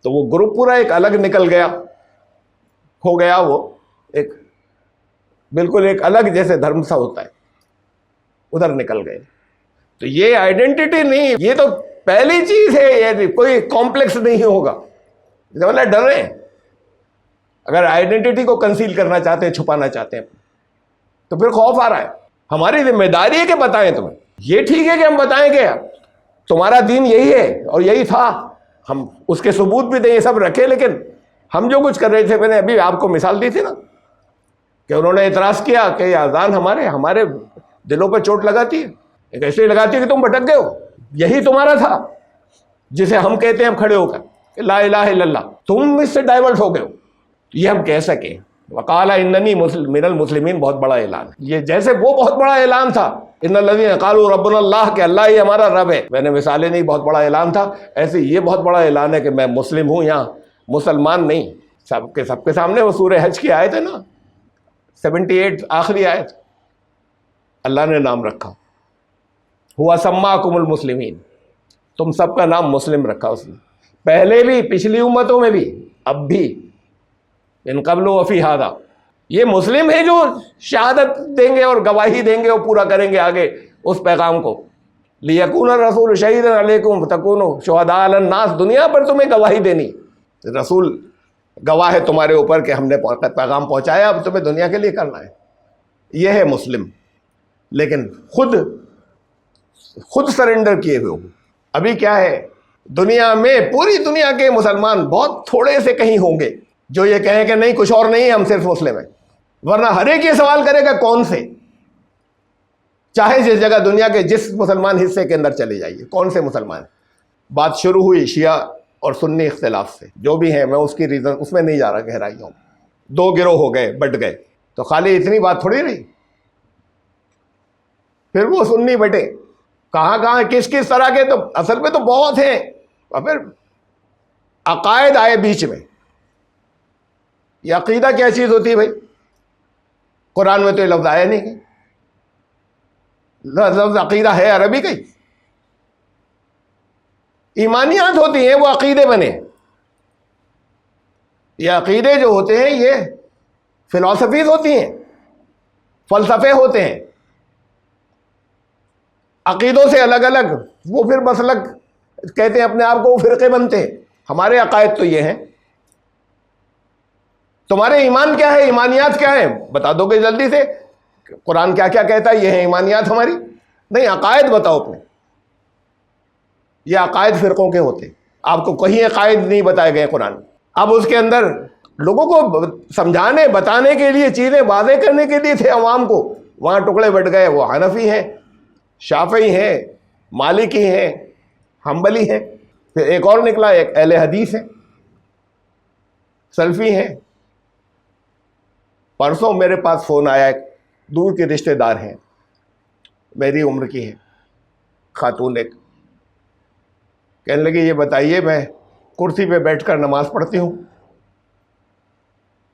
تو وہ گروپ پورا ایک الگ نکل گیا، ہو گیا، وہ ایک بالکل ایک الگ جیسے دھرم سا ہوتا ہے، ادھر نکل گئے۔ تو یہ آئیڈینٹی نہیں، یہ تو پہلی چیز ہے، یہ کوئی کمپلیکس نہیں ہوگا، مطلب ڈر رہے ہیں اگر آئیڈینٹی کو کنسیل کرنا چاہتے ہیں، چھپانا چاہتے ہیں، تو پھر خوف آ رہا ہے۔ ہماری ذمہ داری ہے کہ بتائیں تمہیں، یہ ٹھیک ہے کہ ہم بتائیں کہ تمہارا دین یہی ہے اور یہی تھا، ہم اس کے ثبوت بھی دیں، یہ سب رکھے، لیکن ہم جو کچھ کر رہے تھے، میں نے ابھی آپ کو مثال دی تھی نا کہ انہوں نے اعتراض کیا کہ یہ اذان ہمارے دلوں پر چوٹ لگاتی ہے، ایک ایسے لگاتی ہے کہ تم بھٹک گئے ہو، یہی تمہارا تھا جسے ہم کہتے ہیں ہم کھڑے ہو کر کہ لا الہ الا اللہ، تم اس سے ڈائیورٹ ہو گئے ہو، یہ ہم کہہ سکیں۔ وقال اننی من المسلمین، بہت بڑا اعلان، یہ جیسے وہ بہت بڑا اعلان تھا، ان الذین قالوا ربنا اللہ، کہ اللہ ہی ہمارا رب ہے، میں نے مثالیں نہیں، بہت بڑا اعلان تھا، ایسے یہ بہت بڑا اعلان ہے کہ میں مسلم ہوں، یہاں مسلمان نہیں، سب کے سامنے وہ سورہ حج کی آیت ہے نا، 78 آخری آیت، اللہ نے نام رکھا، ہوا سماکم المسلمین، تم سب کا نام مسلم رکھا اس نے، پہلے بھی، پچھلی امتوں میں بھی، اب بھی، ان قبل وفی ہذا، یہ مسلم ہیں جو شہادت دیں گے اور گواہی دیں گے اور پورا کریں گے آگے اس پیغام کو، لیکون الرسول شہیدا علیکم تکونوا شہداء علی الناس، دنیا پر تمہیں گواہی دینی، رسول گواہ ہے تمہارے اوپر کہ ہم نے پیغام پہنچایا، اب تمہیں دنیا کے لیے کرنا ہے، یہ ہے مسلم، لیکن خود سرنڈر کیے ہوئے ہو۔ ابھی کیا ہے دنیا میں، پوری دنیا کے مسلمان بہت تھوڑے سے کہیں ہوں گے جو یہ کہیں کہ نہیں کچھ اور نہیں، ہم صرف مسلم ہیں، ورنہ ہر ایک یہ سوال کرے گا کون سے، چاہے جس جگہ دنیا کے جس مسلمان حصے کے اندر چلے جائیے، کون سے مسلمان۔ بات شروع ہوئی شیعہ اور سنی اختلاف سے، جو بھی ہیں، میں اس کی ریزن اس میں نہیں جا رہا گہرائیوں میں، 2 گروہ ہو گئے، بٹ گئے، تو خالی اتنی بات تھوڑی رہی، پھر وہ سنی بٹے، کہاں کس طرح کے، تو اصل میں تو بہت ہیں، اور پھر عقائد آئے بیچ میں۔ یہ عقیدہ کیا چیز ہوتی ہے بھائی؟ قرآن میں تو یہ لفظ آیا نہیں کہ لفظ عقیدہ ہے عربی کا ہی، ایمانیات ہوتی ہیں، وہ عقیدے بنے، یہ عقیدے جو ہوتے ہیں یہ فلاسفیز ہوتی ہیں، فلسفے ہوتے ہیں، عقیدوں سے الگ الگ وہ پھر مسلک کہتے ہیں اپنے آپ کو، وہ فرقے بنتے ہیں. ہمارے عقائد تو یہ ہیں. تمہارے ایمان کیا ہے، ایمانیات کیا ہیں؟ بتا دو گے جلدی سے. قرآن کیا کیا کہتا ہے، یہ ہے ایمانیات ہماری؟ نہیں، عقائد بتاؤ اپنے. یہ عقائد فرقوں کے ہوتے ہیں. آپ کو کہیں عقائد نہیں بتائے گئے قرآن. اب اس کے اندر لوگوں کو سمجھانے بتانے کے لیے، چیزیں واضح کرنے کے لیے تھے عوام کو، وہاں ٹکڑے بٹ گئے. وہ حنفی ہیں، شافعی ہیں، مالکی ہیں، حنبلی ہیں. پھر ایک اور نکلا، ایک اہل حدیث ہے، سلفی ہیں. پرسوں میرے پاس فون آیا، ایک دور کے رشتہ دار ہیں، میری عمر کی ہے، خاتون ایک. کہنے لگی یہ بتائیے، میں کرسی پہ بیٹھ کر نماز پڑھتی ہوں،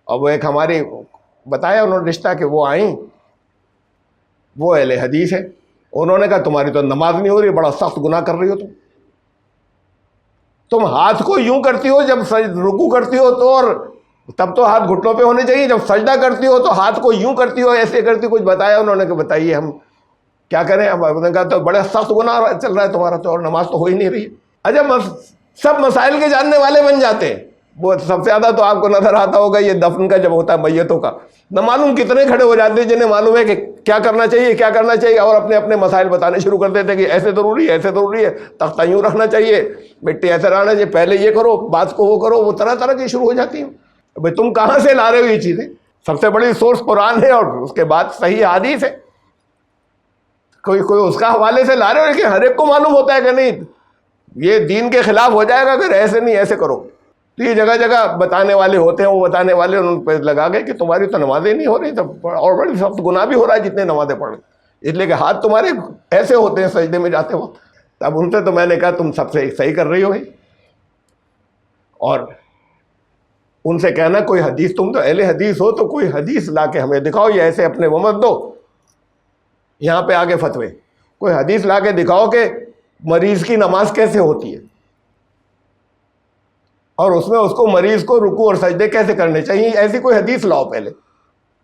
اور وہ ایک ہماری بتایا انہوں نے رشتہ کہ وہ آئیں، وہ اہل حدیث ہے. انہوں نے کہا تمہاری تو نماز نہیں ہو رہی، بڑا سخت گناہ کر رہی ہو تم ہاتھ کو یوں کرتی ہو جب رکوع کرتی ہو تو، اور تب تو ہاتھ گھٹنوں پہ ہونے چاہیے، جب سجدہ کرتی ہو تو ہاتھ کو یوں کرتی ہو، ایسے کرتی ہو. کچھ بتایا انہوں نے کہ بتائیے ہم کیا کریں. اب انہوں نے کہا تو بڑا سخت گناہ چل رہا ہے تمہارا تو، اور نماز تو ہو ہی نہیں رہی. اچھا، سب مسائل کے جاننے والے بن جاتے ہیں. وہ سب سے زیادہ تو آپ کو نظر آتا ہوگا یہ دفن کا جب ہوتا ہے میتوں کا، نہ معلوم کتنے کھڑے ہو جاتے ہیں جنہیں معلوم ہے کہ کیا کرنا چاہیے کیا کرنا چاہیے، اور اپنے اپنے مسائل بتانے شروع کر دیتے کہ ایسے ضروری ہے، ایسے ضروری ہے، تختہ یوں رکھنا چاہیے، مٹی ایسے رہنا چاہیے، پہلے یہ کرو، بات کو وہ کرو. وہ طرح طرح کی شروع ہو جاتی ہیں. بھائی تم کہاں سے لا رہے ہو یہ چیزیں؟ سب سے بڑی سورس قرآن ہے، اور اس کے بعد صحیح حدیث ہے. کوئی اس کا حوالے سے لا رہے ہو، لیکن ہر ایک کو معلوم ہوتا ہے کہ نہیں یہ دین کے خلاف ہو جائے گا اگر ایسے نہیں ایسے کرو. تو یہ جگہ جگہ بتانے والے ہوتے ہیں، وہ بتانے والے ان پہ لگا گئے کہ تمہاری تو نمازیں نہیں ہو رہی، تب اور بڑی سخت گناہ بھی ہو رہا ہے جتنے نمازیں پڑھ رہے، اس لیے کہ ہاتھ تمہارے ایسے ہوتے ہیں سجدے میں جاتے وقت. اب ان سے تو میں نے کہا تم سب سے صحیح کر رہی ہو بھائی، اور ان سے کہنا کوئی حدیث، تم تو اہل حدیث ہو تو کوئی حدیث لا کے ہمیں دکھاؤ. یہ ایسے اپنے وہ مت دو یہاں پہ آگے فتوے. کوئی حدیث لا کے دکھاؤ کہ مریض کی نماز کیسے ہوتی ہے، اور اس میں اس کو مریض کو رکوع اور سجدے کیسے کرنے چاہیے. ایسی کوئی حدیث لاؤ پہلے.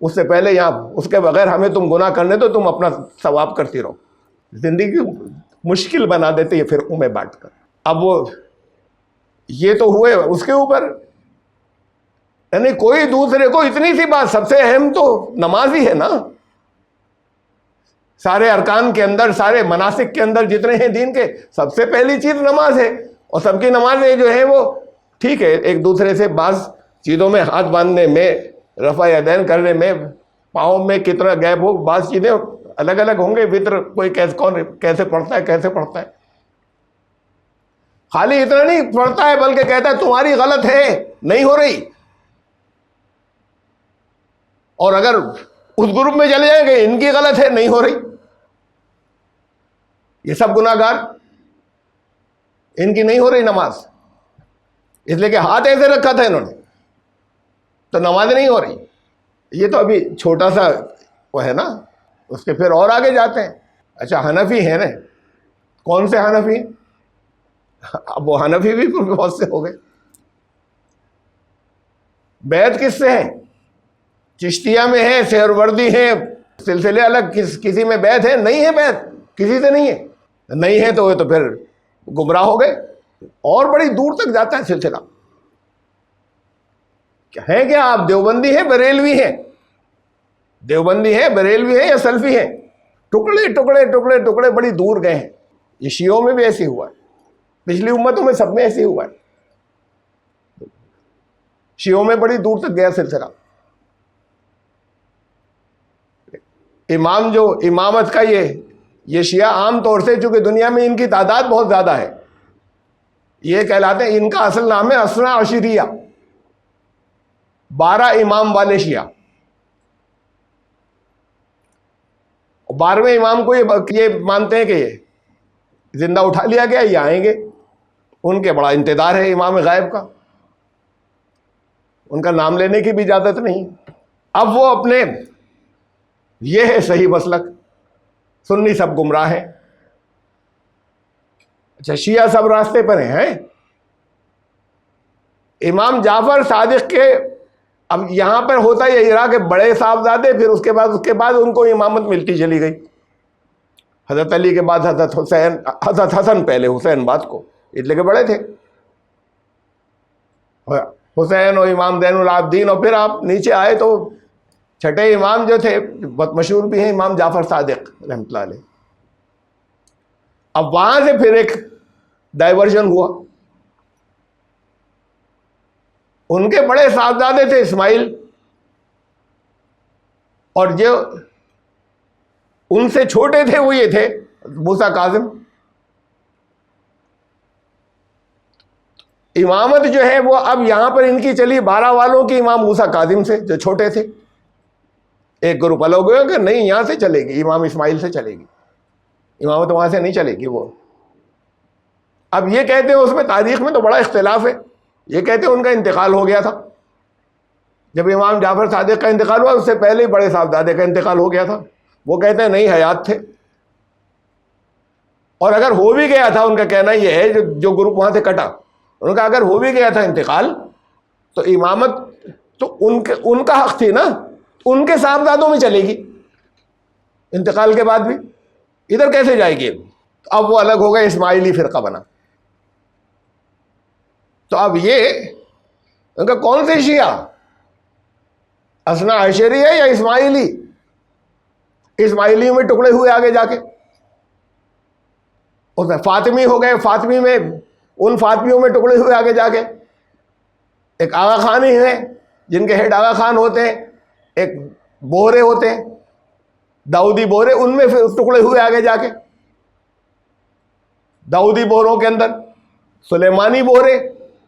اس سے پہلے یہاں اس کے بغیر ہمیں تم گناہ کرنے تو تم اپنا ثواب کرتی رہو. زندگی مشکل بنا دیتے یہ فرقوں میں بانٹ کر. اب وہ یہ تو ہوئے اس کے اوپر، یعنی کوئی دوسرے کو اتنی سی بات، سب سے اہم تو نماز ہی ہے نا. سارے ارکان کے اندر، سارے مناسک کے اندر جتنے ہیں دین کے، سب سے پہلی چیز نماز ہے. اور سب کی نمازیں جو ہیں وہ ٹھیک ہے، ایک دوسرے سے بعض چیزوں میں ہاتھ باندھنے میں، رفع یدین کرنے میں، پاؤں میں کتنا گیپ ہو، بعض چیزیں الگ الگ ہوں گے. وطر کوئی کون کیسے پڑھتا ہے کیسے پڑھتا ہے. خالی اتنا نہیں پڑھتا ہے بلکہ کہتا ہے تمہاری غلط ہے، نہیں ہو رہی. اور اگر اس گروپ میں چلے جائیں کہ ان کی غلط ہے، نہیں ہو رہی، یہ سب گناہ گار، ان کی نہیں ہو رہی نماز، اس لیے کہ ہاتھ ایسے رکھا تھا انہوں نے تو نماز نہیں ہو رہی. یہ تو ابھی چھوٹا سا وہ ہے نا، اس کے پھر اور آگے جاتے ہیں. اچھا حنفی ہیں نا، کون سے حنفی ہیں؟ اب وہ حنفی بھی بہت سے ہو گئے. بیعت کس سے ہے؟ چشتیہ میں ہے، سہروردی ہے، سلسلے الگ، کسی میں بیعت ہے؟ نہیں ہے بیعت، کسی سے نہیں ہے. نہیں ہے تو پھر گمراہ ہو گئے. اور بڑی دور تک جاتا ہے سلسلہ. ہے کیا آپ دیوبندی ہیں بریلوی ہیں؟ دیوبندی ہے بریلوی ہے یا سلفی ہے؟ ٹکڑے ٹکڑے ٹکڑے ٹکڑے بڑی دور گئے ہیں. یہ شیعوں میں بھی ایسے ہوا ہے، پچھلی امتوں میں سب میں ایسے ہوا ہے. شیعوں میں بڑی دور تک گیا سلسلہ. امام جو امامت کا یہ شیعہ عام طور سے، چونکہ دنیا میں ان کی تعداد بہت زیادہ ہے، یہ کہلاتے ہیں، ان کا اصل نام ہے اسنا عشریہ، 12 امام والے شیعہ. 12ویں امام کو یہ مانتے ہیں کہ یہ زندہ اٹھا لیا گیا، یہ آئیں گے. ان کے بڑا انتظار ہے امام غائب کا، ان کا نام لینے کی بھی اجازت نہیں. اب وہ اپنے یہ ہے صحیح مسلک، سنی سب گمراہ ہیں. اچھا شیعہ سب راستے پر ہیں. امام جعفر صادق کے اب یہاں پر ہوتا یہی رہا کہ بڑے صاحبزادے، پھر اس کے بعد ان کو امامت ملتی چلی گئی. حضرت علی کے بعد حضرت حسین، حضرت حسن پہلے، حسین بعد کو، اس لیے کہ بڑے تھے حسین اور امام زین العابدین. اور پھر آپ نیچے آئے تو چھٹے امام جو تھے بہت مشہور بھی ہیں، امام جعفر صادق رحمۃ اللہ علیہ. اب وہاں سے پھر ایک ڈائیورژن ہوا. ان کے بڑے صاحبزادے تھے اسماعیل، اور جو ان سے چھوٹے تھے وہ یہ تھے موسیٰ کاظم. امامت جو ہے وہ اب یہاں پر ان کی چلی 12 والوں کی امام موسیٰ کاظم سے جو چھوٹے تھے. ایک گروپ الگ ہوا کہ نہیں یہاں سے چلے گی، امام اسماعیل سے چلے گی، امامت وہاں سے نہیں چلے گی. وہ اب یہ کہتے ہیں، اس میں تاریخ میں تو بڑا اختلاف ہے، یہ کہتے ہیں ان کا انتقال ہو گیا تھا. جب امام جعفر صادق کا انتقال ہوا اس سے پہلے ہی بڑے صاحبزادے کا انتقال ہو گیا تھا. وہ کہتے ہیں نہیں، حیات تھے. اور اگر ہو بھی گیا تھا، ان کا کہنا یہ ہے جو گروپ وہاں سے کٹا، ان کا اگر ہو بھی گیا تھا انتقال تو امامت تو ان کا حق تھی نا، ان کے صاحبزادوں میں چلے گی انتقال کے بعد بھی، ادھر کیسے جائے گی؟ اب وہ الگ ہو گئے، اسماعیلی فرقہ بنا. تو اب یہ ان کا کون سے شیعہ، اثنا عشری ہے یا اسماعیلی؟ اسماعیلی میں ٹکڑے ہوئے آگے جا کے، اس میں فاطمی ہو گئے، فاطمی میں ان فاطمیوں میں ٹکڑے ہوئے آگے جا کے. ایک آغا خان ہی ہیں جن کے ہیڈ آغا خان ہوتے ہیں، ایک بورے ہوتے ہیں داؤدی بورے، ان میں پھر ٹکڑے ہوئے آگے جا کے. داؤدی بوروں کے اندر سلیمانی بورے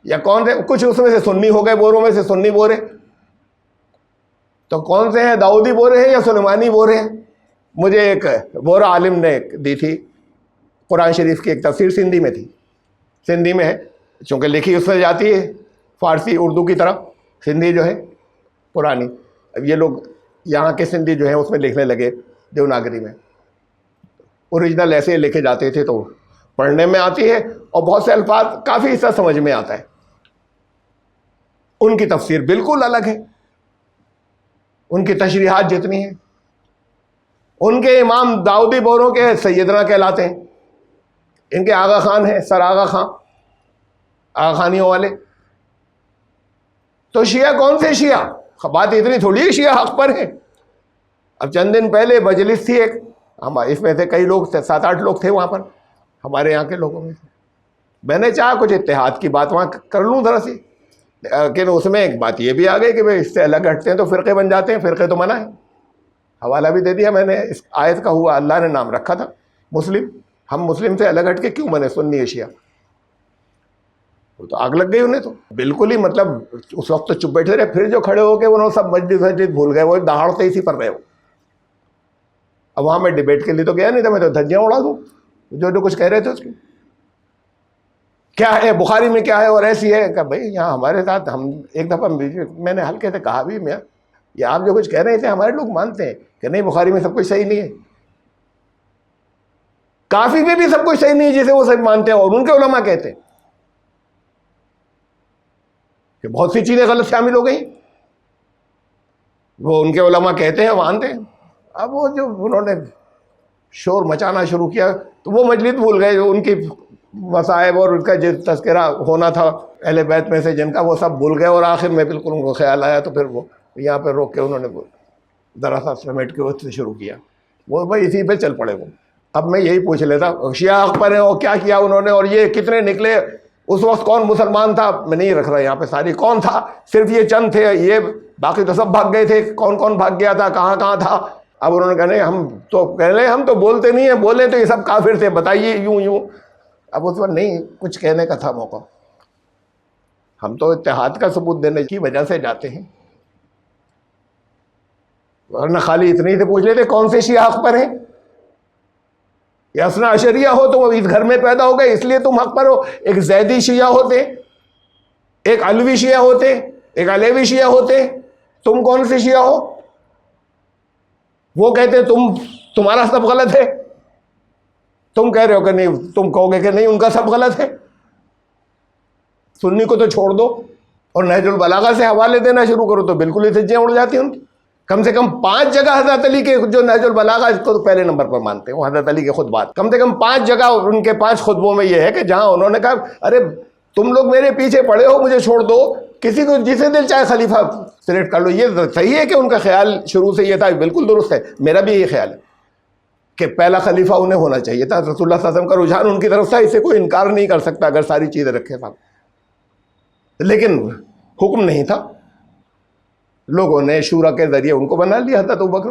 یا کون سے، کچھ اس میں سے سنی ہو گئے، بوروں میں سے سنی بورے. تو کون سے ہیں، داؤدی بورے ہیں یا سلیمانی بورے ہیں؟ مجھے ایک بورا عالم نے دی تھی قرآن شریف کی ایک تفسیر، سندھی میں تھی، سندھی میں ہے چونکہ لکھی اس سے جاتی ہے فارسی اردو کی طرف، سندھی جو ہے پرانی. اب یہ لوگ یہاں کے سندھی جو ہیں اس میں لکھنے لگے دیوناگری میں، اوریجنل ایسے لکھے جاتے تھے تو پڑھنے میں آتی ہے اور بہت سے الفاظ کافی حصہ سمجھ میں آتا ہے. ان کی تفسیر بالکل الگ ہے، ان کی تشریحات جتنی ہیں. ان کے امام داؤدی بوروں کے سیدنا کہلاتے ہیں، ان کے آغا خان ہیں سر آغا خان، آغا خانیوں والے. تو شیعہ کون سے شیعہ؟ بات اتنی تھوڑی ہے، شیعہ حق پر ہیں. اب چند دن پہلے مجلس تھی ایک، ہم اس میں سے کئی لوگ تھے، 7-8 لوگ تھے وہاں پر ہمارے یہاں کے لوگوں میں سے. میں نے چاہا کچھ اتحاد کی بات وہاں کر لوں ذرا سی، لیکن اس میں ایک بات یہ بھی آ گئی کہ بھائی اس سے الگ ہٹتے ہیں تو فرقے بن جاتے ہیں، فرقے تو منع ہے. حوالہ بھی دے دیا میں نے، اس آیت کا ہوا اللہ نے نام رکھا تھا مسلم، ہم مسلم سے الگ ہٹ کے کیوں بنے سنی اشیاء؟ وہ تو آگ لگ گئی انہیں، تو بالکل ہی مطلب اس وقت تو چپ بیٹھے رہے. پھر جو کھڑے ہو کے انہوں سب مسجد بھول گئے، وہ دہاڑتے اسی پر رہے ہو. اب وہاں میں ڈیبیٹ کے لیے تو گیا نہیں تھا، میں تو دھجیاں اڑا دوں جو کچھ کہہ رہے تھے اس کی. کیا ہے بخاری میں کیا ہے اور ایسی ہے کہ بھائی یہاں ہمارے ساتھ، ہم ایک دفعہ میں نے ہلکے سے کہا بھی، میں یہ آپ جو کچھ کہہ رہے تھے ہمارے لوگ مانتے ہیں کہ نہیں بخاری میں سب کچھ صحیح نہیں ہے، کافی میں بھی سب کچھ صحیح نہیں ہے جسے وہ سب مانتے ہیں، اور ان کے علماء کہتے ہیں کہ بہت سی چیزیں غلط شامل ہو گئی، وہ ان کے علماء کہتے ہیں مانتے ہیں. اب وہ جو انہوں نے شور مچانا شروع کیا تو وہ مجلس بھول گئے، جو ان کی مصائب اور ان کا جو تذکرہ ہونا تھا اہل بیت میں سے جن کا، وہ سب بھول گئے. اور آخر میں بالکل ان کو خیال آیا تو پھر وہ یہاں پہ روک کے انہوں نے ذرا سا سمیٹ کے وقت سے شروع کیا، وہ بھائی اسی پہ چل پڑے وہ. اب میں یہی پوچھ لیتا، شیعہ حق پر ہیں اور کیا کیا انہوں نے، اور یہ کتنے نکلے؟ اس وقت کون مسلمان تھا؟ میں نہیں رکھ رہا یہاں پہ ساری، کون تھا؟ صرف یہ چند تھے، یہ باقی تو سب بھاگ گئے تھے. کون کون بھاگ گیا تھا، کہاں کہاں تھا؟ اب انہوں نے کہا نہیں ہم تو پہلے ہم تو بولتے نہیں ہیں، بولے تو یہ سب کافر تھے، بتائیے یوں. اب اس وقت نہیں کچھ کہنے کا تھا موقع، ہم تو اتحاد کا ثبوت دینے کی وجہ سے جاتے ہیں، ورنہ خالی اتنے ہی سے پوچھ لیتے کون سے شیعہ حق پر ہیں. یا اثنا عشریہ ہو تو وہ اس گھر میں پیدا ہو گئے اس لیے تم حق پر ہو. ایک زیدی شیعہ ہوتے، ایک علوی شیعہ ہوتے، ایک علیوی شیعہ ہوتے، تم کون سے شیعہ ہو؟ وہ کہتے تمہارا سب غلط ہے، تم کہہ رہے ہو کہ نہیں، تم کہو گے کہ نہیں ان کا سب غلط ہے. سنی کو تو چھوڑ دو، اور نہج البلاغہ سے حوالے دینا شروع کرو تو بالکل ہی دھجیاں اڑ جاتی ہیں ان کی. کم سے کم 5 جگہ حضرت علی کے جو نہج البلاغہ اس کو تو پہلے نمبر پر مانتے ہیں، وہ حضرت علی کے خطبات، کم سے کم 5 جگہ ان کے 5 خطبوں میں یہ ہے کہ جہاں انہوں نے کہا ارے تم لوگ میرے پیچھے پڑے ہو، مجھے چھوڑ دو، کسی کو جسے دل چاہے خلیفہ سلیکٹ کر لو. یہ صحیح ہے کہ ان کا خیال شروع سے یہ تھا، بالکل درست ہے، میرا بھی یہ خیال ہے کہ پہلا خلیفہ انہیں ہونا چاہیے تھا. رسول اللہ صلی اللہ علیہ وسلم کا رجحان ان کی طرف سے، اسے کوئی انکار نہیں کر سکتا اگر ساری چیزیں رکھے تھا، لیکن حکم نہیں تھا. لوگوں نے شورا کے ذریعے ان کو بنا لیا حضرت ابوبکر.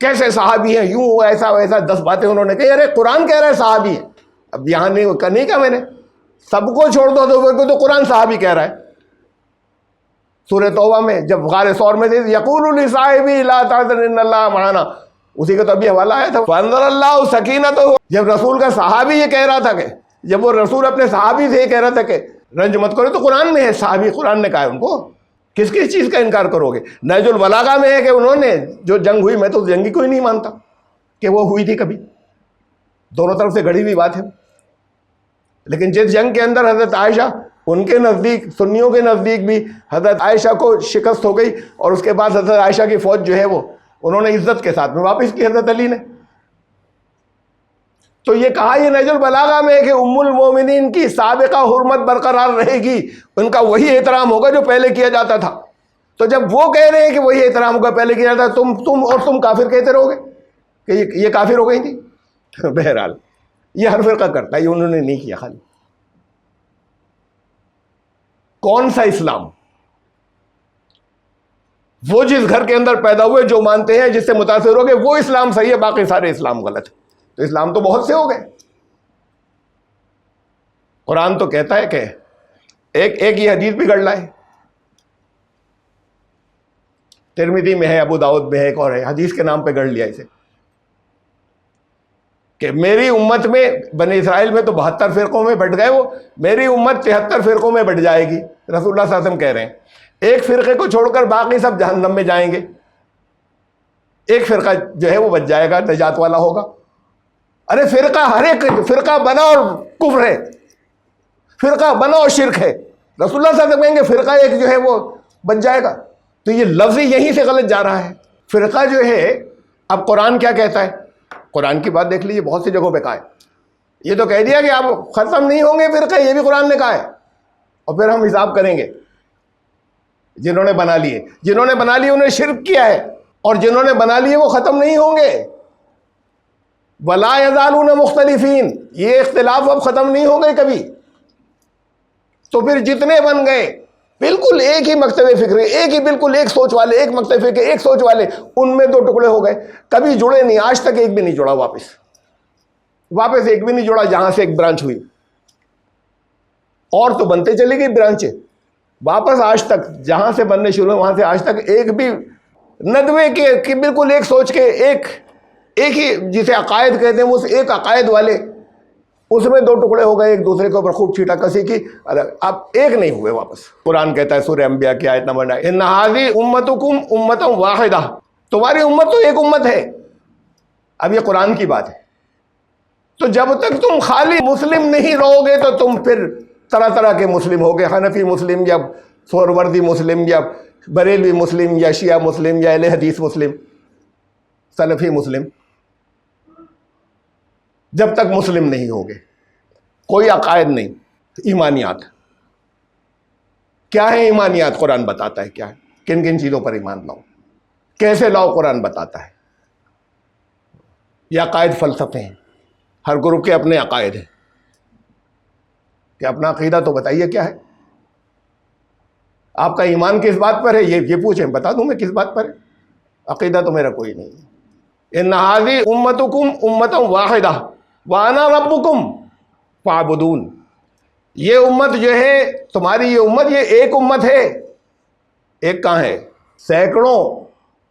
کیسے صحابی ہیں، یوں ایسا ویسا 10 باتیں انہوں نے کہی. ارے قرآن کہہ رہا ہے صحابی ہیں. اب یہاں نہیں کہا میں نے، سب کو چھوڑ دو تو قرآن صحابی کہہ رہا ہے. سورہ توبہ میں جب غار ثور میں تھے، یقول لصاحبہ لا تحزن ان اللہ معنا، اسی کا تو ابھی حوالہ آیا تھا، فانزل اللہ سکینتہ. جب رسول کا صحابی یہ کہہ رہا تھا کہ جب وہ رسول اپنے صحابی سے یہ کہہ رہا تھا کہ رنج مت کرو، تو قرآن میں ہے، صحابی قرآن نے کہا ہے ان کو، کس کس چیز کا انکار کرو گے؟ نہج البلاغہ میں ہے کہ انہوں نے جو جنگ ہوئی، میں تو جنگی کوئی نہیں مانتا کہ وہ ہوئی تھی کبھی، دونوں طرف سے گڑھی ہوئی بات ہے. لیکن جس جنگ کے اندر حضرت عائشہ، ان کے نزدیک، سنیوں کے نزدیک بھی حضرت عائشہ کو شکست ہو گئی، اور اس کے بعد حضرت عائشہ کی فوج جو ہے وہ انہوں نے عزت کے ساتھ میں واپس کی حضرت علی نے. تو یہ کہا یہ نہج البلاغہ میں ہے کہ ام المومنین کی سابقہ حرمت برقرار رہے گی، ان کا وہی احترام ہوگا جو پہلے کیا جاتا تھا. تو جب وہ کہہ رہے ہیں کہ وہی احترام ہوگا پہلے کیا جاتا تھا، تم کافر کہتے رہو گے کہ یہ کافر ہو گئی تھی. بہرحال یہ ہر فرقہ کرتا ہے، یہ انہوں نے نہیں کیا. خالی کون سا اسلام؟ وہ جس گھر کے اندر پیدا ہوئے، جو مانتے ہیں، جس سے متاثر ہو گئے، وہ اسلام صحیح ہے، باقی سارے اسلام غلط ہے. تو اسلام تو بہت سے ہو گئے. قرآن تو کہتا ہے کہ ایک یہ حدیث بگڑ لائے، ترمذی میں ہے، ابو داؤد میں ہے، ایک اور ہے، حدیث کے نام پہ گڑھ لیا اسے، کہ میری امت میں، بنی اسرائیل میں تو 72 فرقوں میں بٹ گئے، وہ میری امت 73 فرقوں میں بٹ جائے گی. رسول اللہ صلی اللہ علیہ وسلم کہہ رہے ہیں ایک فرقے کو چھوڑ کر باقی سب جہنم میں جائیں گے، ایک فرقہ جو ہے وہ بچ جائے گا، نجات والا ہوگا. ارے فرقہ، ہر ایک فرقہ بنا اور کفر ہے، فرقہ بنا اور شرک ہے. رسول اللہ صلی اللہ علیہ وسلم کہیں گے فرقہ ایک جو ہے وہ بچ جائے گا. تو یہ لفظ یہیں سے غلط جا رہا ہے. فرقہ جو ہے، اب قرآن کیا کہتا ہے؟ قرآن کی بات دیکھ لیجیے، بہت سی جگہوں پہ کہا ہے. یہ تو کہہ دیا کہ آپ ختم نہیں ہوں گے فرقہ، یہ بھی قرآن نے کہا ہے. اور پھر ہم حساب کریں گے جنہوں نے بنا لیے، جنہوں نے بنا لیے انہوں نے شرک کیا ہے، اور جنہوں نے بنا لیے وہ ختم نہیں ہوں گے. وَلَا يَزَالُونَ مُخْتَلِفِينَ، یہ اختلاف اب ختم نہیں ہو گئے کبھی. تو پھر جتنے بن گئے بالکل ایک ہی مکتب فکری، ایک ہی بالکل ایک سوچ والے، ایک مکتب فکر، ایک سوچ والے، ان میں 2 ٹکڑے ہو گئے، کبھی جڑے نہیں، آج تک ایک بھی نہیں جڑا، واپس ایک بھی نہیں جڑا جہاں سے ایک برانچ ہوئی. اور تو بنتے چلی گئی برانچیں، واپس آج تک جہاں سے بننے شروع ہوئے وہاں سے آج تک ایک بھی ندوے کے بالکل ایک سوچ کے، ایک ہی جسے عقائد کہتے ہیں، اس ایک عقائد والے، اس میں 2 ٹکڑے ہو گئے، ایک دوسرے کے اوپر خوب چھیٹا کسی کی، اب ایک نہیں ہوئے واپس. قرآن کہتا ہے سورہ انبیاء کی آیت نمبر 9، ان ھذہ امتکم امۃ واحدہ، تمہاری امت تو ایک امت ہے. اب یہ قرآن کی بات ہے. تو جب تک تم خالی مسلم نہیں رہو گے تو تم پھر طرح طرح کے مسلم ہوگے، حنفی مسلم یا سہروردی مسلم یا بریلوی مسلم یا شیعہ مسلم یا اہل حدیث مسلم، سلفی مسلم. جب تک مسلم نہیں ہوگے، کوئی عقائد نہیں. ایمانیات کیا ہے؟ ایمانیات قرآن بتاتا ہے کیا ہے، کن کن چیزوں پر ایمان لاؤ، کیسے لاؤ، قرآن بتاتا ہے. یہ عقائد فلسفے ہیں، ہر گروپ کے اپنے عقائد ہیں. کہ اپنا عقیدہ تو بتائیے کیا ہے، آپ کا ایمان کس بات پر ہے، یہ پوچھیں، بتا دوں میں کس بات پر ہے. عقیدہ تو میرا کوئی نہیں ہے. ان ھذہ امتکم امۃ واحدہ وانا ربکم فاعبدون، یہ امت جو ہے تمہاری، یہ امت، یہ ایک امت ہے. ایک کہاں ہے؟ سینکڑوں،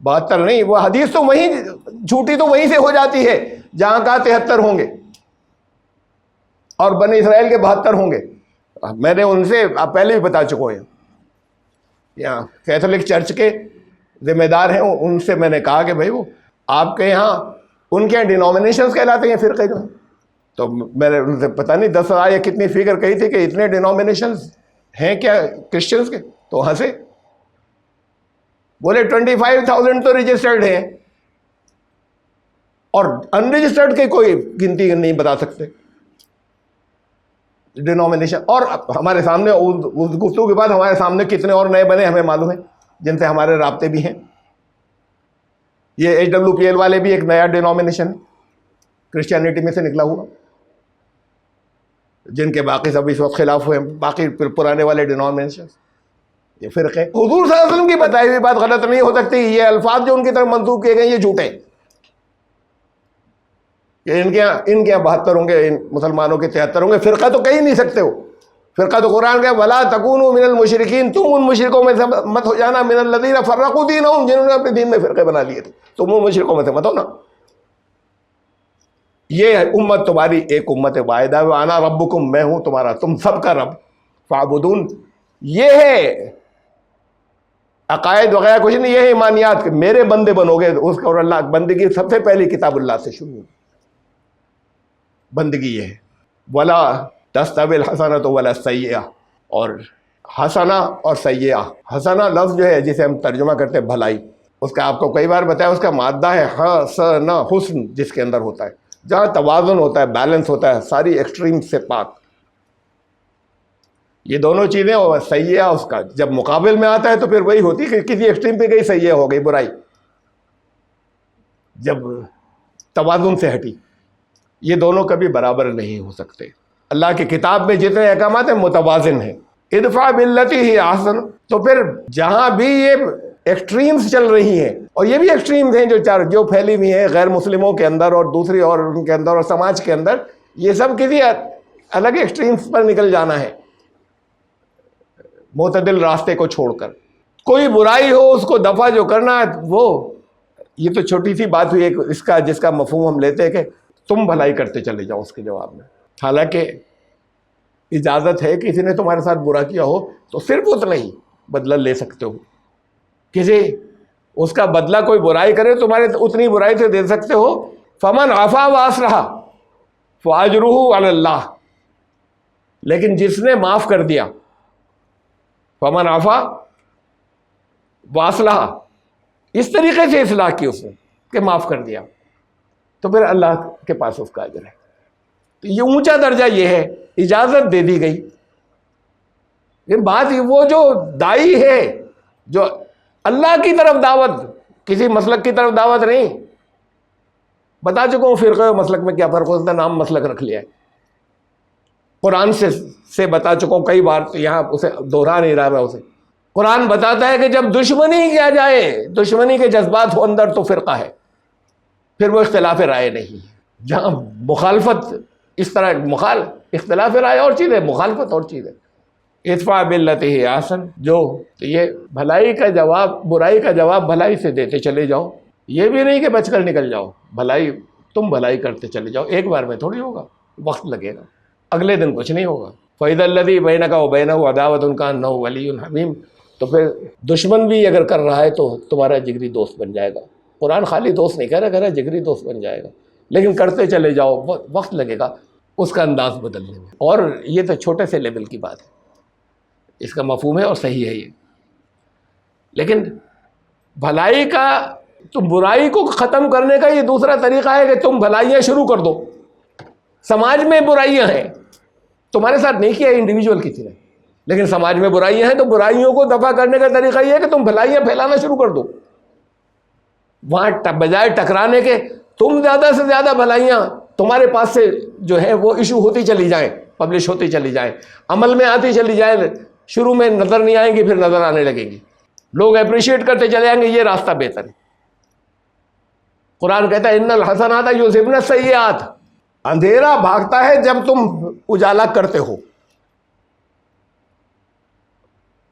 72 نہیں. وہ حدیث تو وہیں جھوٹی تو وہیں سے ہو جاتی ہے جہاں کا 73 ہوں گے اور بنی اسرائیل کے 72 ہوں گے. میں نے ان سے پہلے بھی بتا چکا ہوں، یہاں کیتھولک چرچ کے ذمہ دار ہیں، ان سے میں نے کہا کہ بھائی وہ آپ کے یہاں ان کے یہاں ڈینومینیشنز کہلاتے ہیں فرقے جو ہیں. تو میں نے ان سے پتہ نہیں 10,000 یا کتنی فگر کہی تھی کہ اتنے ڈینومینیشنز ہیں کیا کرسچنس کے؟ تو ہنسے، بولے 25,000 تو رجسٹرڈ ہیں اور ان رجسٹرڈ کے کوئی گنتی نہیں بتا سکتے ڈینومینیشن. اور ہمارے سامنے اس گفتگو کے بعد ہمارے سامنے کتنے اور نئے بنے ہمیں معلوم ہے جن سے ہمارے رابطے بھی ہیں. یہ HWPL والے بھی ایک نیا ڈینومینیشن کرسچینٹی میں سے نکلا ہوا، جن کے باقی سب اس وقت خلاف ہوئے، باقی پرانے والے ڈینومینیشن یہ فرقے. حضور صلی اللہ علیہ وسلم کی بتائی ہوئی بات غلط نہیں ہو سکتی. یہ الفاظ جو ان کی طرف منسوخ کیے گئے یہ جھوٹے، کہ ان کے یہاں 72 ہوں گے، ان مسلمانوں کے 73 ہوں گے. فرقہ تو کہہ ہی نہیں سکتے ہو. فرقہ تو قرآن کا ولا تکونوا من المشرکین، تم ان مشرکوں میں سے مت ہو جانا، من الذین فرقوا دینہم، جنہوں نے اپنے دین میں فرقے بنا لیے تھے، تم ان مشرکوں میں سے مت ہو نا. یہ امت تمہاری ایک امت واحدہ، وانا ربکم، میں ہوں تمہارا تم سب کا رب، فاعبدون. یہ ہے عقائد وغیرہ کچھ نہیں، یہ ہے ایمانیات کہ میرے بندے بنو گے. اس کا اور اللہ بندگی سب سے پہلی کتاب اللہ سے شروع ہوئی، بندگی یہ ہے. ولا تستوی الحسنۃ ولا السیئۃ، اور حسنہ اور سیئہ. حسنہ لفظ جو ہے جسے ہم ترجمہ کرتے ہیں بھلائی، اس کا آپ کو کئی بار بتایا، اس کا مادہ ہے حسنہ، حسن جس کے اندر ہوتا ہے، جہاں توازن ہوتا ہے، بیلنس ہوتا ہے، ساری ایکسٹریم سے پاک. یہ دونوں چیزیں، اور سیئہ اس کا جب مقابل میں آتا ہے تو پھر وہی ہوتی کہ کسی ایکسٹریم پہ گئی، سیئہ ہو گئی برائی جب توازن سے ہٹی. یہ دونوں کبھی برابر نہیں ہو سکتے. اللہ کی کتاب میں جتنے احکامات ہیں متوازن ہیں. ادفع باللتی ہی احسن. تو پھر جہاں بھی یہ ایکسٹریمز چل رہی ہیں، اور یہ بھی ایکسٹریمز ہیں جو پھیلی ہوئی ہیں غیر مسلموں کے اندر اور دوسری اور ان کے اندر اور سماج کے اندر، یہ سب کسی الگ ایکسٹریمز پر نکل جانا ہے معتدل راستے کو چھوڑ کر. کوئی برائی ہو اس کو دفع جو کرنا ہے وہ، یہ تو چھوٹی سی بات ہوئی ایک اس کا جس کا مفہوم ہم لیتے ہیں کہ تم بھلائی کرتے چلے جاؤ اس کے جواب میں. حالانکہ اجازت ہے کسی نے تمہارے ساتھ برا کیا ہو تو صرف اتنا ہی بدلہ لے سکتے ہو. کسی اس کا بدلہ کوئی برائی کرے تمہارے اتنی برائی سے دے سکتے ہو. فمن عفا واصلح فاجرہ علی اللہ. لیکن جس نے معاف کر دیا، فمن عفا واصلح، اس طریقے سے اصلاح کی اس نے کہ معاف کر دیا، تو پھر اللہ کے پاس اس کا اجر ہے. تو یہ اونچا درجہ یہ ہے، اجازت دے دی گئی. لیکن بات وہ جو دائی ہے، جو اللہ کی طرف دعوت، کسی مسلک کی طرف دعوت نہیں. بتا چکا ہوں فرقے و مسلک میں کیا فرق ہوتا ہے، نام مسلک رکھ لیا ہے. قرآن سے بتا چکا ہوں کئی بار، تو یہاں اسے دوہرا نہیں رہا میں اسے. قرآن بتاتا ہے کہ جب دشمنی کیا جائے، دشمنی کے جذبات ہو اندر، تو فرقہ ہے، پھر وہ اختلاف رائے نہیں. جہاں مخالفت اس طرح اختلاف رائے اور چیز ہے، مخالفت اور چیز ہے. ادفع باللتی ہی احسن، جو تو یہ بھلائی کا جواب، برائی کا جواب بھلائی سے دیتے چلے جاؤ. یہ بھی نہیں کہ بچ کر نکل جاؤ، بھلائی تم بھلائی کرتے چلے جاؤ. ایک بار میں تھوڑی ہوگا، وقت لگے گا، اگلے دن کچھ نہیں ہوگا. فَإِذَا الَّذِي بَيْنَكَ وَبَيْنَهُ عَدَاوَةٌ كَأَنَّهُ وَلِيٌّ حَمِيمٌ. تو پھر دشمن بھی اگر کر رہا ہے تو تمہارا جگری دوست بن جائے گا. قرآن خالی دوست نہیں کہہ رہا جگری دوست بن جائے گا. لیکن کرتے چلے جاؤ، وقت لگے گا اس کا انداز بدلنے میں. اور یہ تو چھوٹے سے لیول کی بات ہے، اس کا مفہوم ہے اور صحیح ہے یہ. لیکن بھلائی کا، تم برائی کو ختم کرنے کا یہ دوسرا طریقہ ہے کہ تم بھلائیاں شروع کر دو. سماج میں برائیاں ہیں، تمہارے ساتھ نہیں کیا انڈیویجول کسی نے، لیکن سماج میں برائیاں ہیں، تو برائیوں کو دفع کرنے کا طریقہ یہ ہے کہ تم بھلائیاں پھیلانا شروع کر دو. وہاں بجائے ٹکرانے کے، تم زیادہ سے زیادہ بھلائیاں تمہارے پاس سے جو ہے وہ ایشو ہوتی چلی جائیں، پبلش ہوتی چلی جائیں، عمل میں آتی چلی جائیں. شروع میں نظر نہیں آئیں گی، پھر نظر آنے لگیں گی، لوگ اپریشیٹ کرتے چلے جائیں گے. یہ راستہ بہتر ہے. قرآن کہتا ہے ان الحسنات یذہبن السیئات. اندھیرا بھاگتا ہے جب تم اجالا کرتے ہو،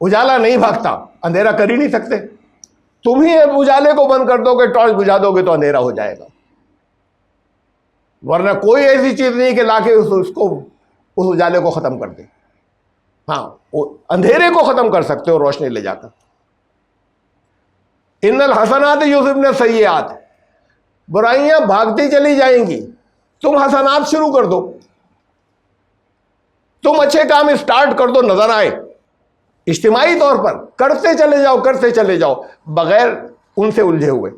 اجالا نہیں بھاگتا. اندھیرا کر ہی نہیں سکتے. تم ہی اجالے کو بند کر دو گے، ٹارچ بجھا دو گے تو اندھیرا ہو جائے گا. ورنہ کوئی ایسی چیز نہیں کہ لا کے اس اجالے کو ختم کر دے. ہاں، اندھیرے کو ختم کر سکتے ہو روشنی لے جا کر. ان الحسنات یذہبن السیئات. برائیاں بھاگتی چلی جائیں گی، تم حسنات شروع کر دو، تم اچھے کام اسٹارٹ کر دو، نظر آئے. اجتماعی طور پر کرتے چلے جاؤ بغیر ان سے الجھے ہوئے.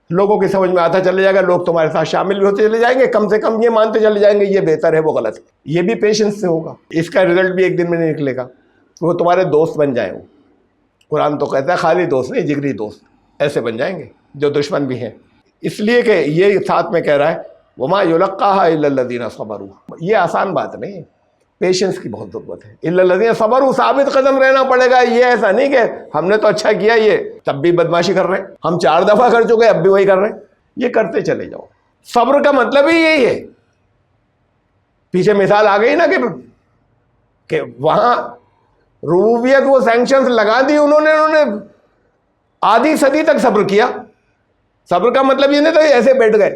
لوگوں کی سمجھ میں آتا چلے جائے گا, لوگ تمہارے ساتھ شامل بھی ہوتے چلے جائیں گے, کم سے کم یہ مانتے چلے جائیں گے یہ بہتر ہے وہ غلط ہے. یہ بھی پیشنس سے ہوگا, اس کا رزلٹ بھی ایک دن میں نہیں نکلے گا. وہ تمہارے دوست بن جائیں. وہ قرآن تو کہتا ہے خالی دوست نہیں, جگری دوست ایسے بن جائیں گے جو دشمن بھی ہیں. اس لیے کہ یہ ساتھ میں کہہ رہا ہے وما یلقاها الا الذین صبروا. یہ آسان بات نہیں ہے, پیشنس کی بہت ضرورت ہے. الا الذین صبروا, ثابت قدم رہنا پڑے گا. یہ ایسا نہیں کہ ہم نے تو اچھا کیا یہ تب بھی بدماشی کر رہے ہیں, ہم 4 دفعہ کر چکے اب بھی وہی کر رہے ہیں. یہ کرتے چلے جاؤ. صبر کا مطلب ہی یہی ہے. پیچھے مثال آ گئی نا کہ وہاں ربوبیت وہ سینکشنز لگا دی انہوں نے آدھی صدی تک صبر کیا. صبر کا مطلب یہ نہیں تھا ایسے بیٹھ گئے,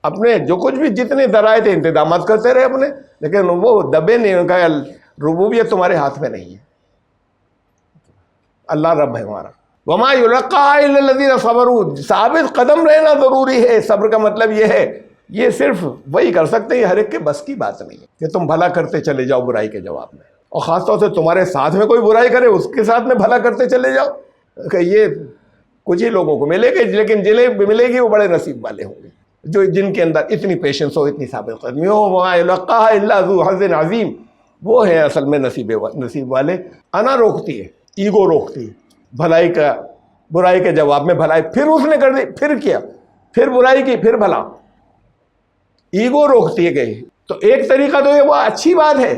اپنے جو کچھ بھی جتنے ذرائع تھے انتظامات کرتے رہے اپنے, لیکن وہ دبے نہیں. ان کا ربوبیت تمہارے ہاتھ میں نہیں ہے, اللہ رب ہے ہمارا. وما یلقاها الا الذین صبروا, ثابت قدم رہنا ضروری ہے. صبر کا مطلب یہ ہے, یہ صرف وہی کر سکتے ہیں, ہر ایک کے بس کی بات نہیں ہے کہ تم بھلا کرتے چلے جاؤ برائی کے جواب میں, اور خاص طور سے تمہارے ساتھ میں کوئی برائی کرے اس کے ساتھ میں بھلا کرتے چلے جاؤ. کہ یہ کچھ ہی لوگوں کو ملے گی, لیکن جنہیں ملے گی وہ بڑے نصیب والے ہوں گے, جو جن کے اندر اتنی پیشنس ہو, اتنی ثابت قدمی ہو. وما یلقاها الا ذو حظ عظیم, وہ ہے اصل میں نصیب والے. انا روکتی ہے, ایگو روکتی ہے بھلائی کا, برائی کے جواب میں بھلائی, پھر اس نے کر دی, پھر کیا, پھر برائی کی, پھر بھلا. ایگو روکتی ہے گئی. تو ایک طریقہ تو یہ وہ اچھی بات ہے,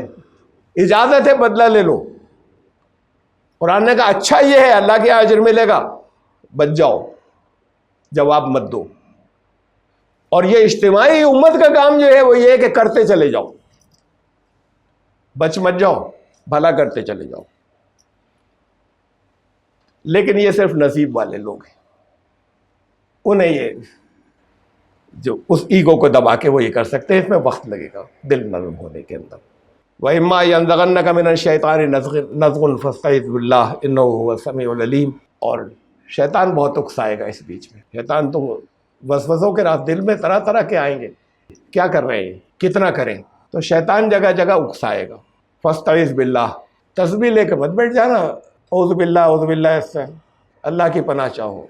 اجازت ہے بدلہ لے لو. قرآن نے کہا اچھا یہ ہے اللہ کے اجر ملے گا, بچ جاؤ, جواب مت دو. اور یہ اجتماعی امت کا کام جو ہے وہ یہ ہے کہ کرتے چلے جاؤ, بچ مت جاؤ, بھلا کرتے چلے جاؤ. لیکن یہ صرف نصیب والے لوگ ہیں, انہیں یہ جو اس ایگو کو دبا کے وہ یہ کر سکتے ہیں. اس میں وقت لگے گا دل نرم ہونے کے اندر. وَإِمَّا يَنزَغَنَّكَ مِنَ الشَّيْطَانِ نَزْغٌ فَاسْتَعِذْ بِاللَّهِ إِنَّهُ هُوَ السَّمِيعُ الْعَلِيمُ. اور شیطان بہت اکسائے گا اس بیچ میں. شیطان تو وسوسوں کے راہ دل میں طرح طرح کے آئیں گے, کیا کر رہے ہیں, کتنا کریں. تو شیطان جگہ جگہ اکسائے گا. فَاسْتَعِذْ بِاللَّهِ, تسبیح لے کے مت بیٹھ جانا, اعوذ باللہ اس سے اللہ کی پناہ چاہو,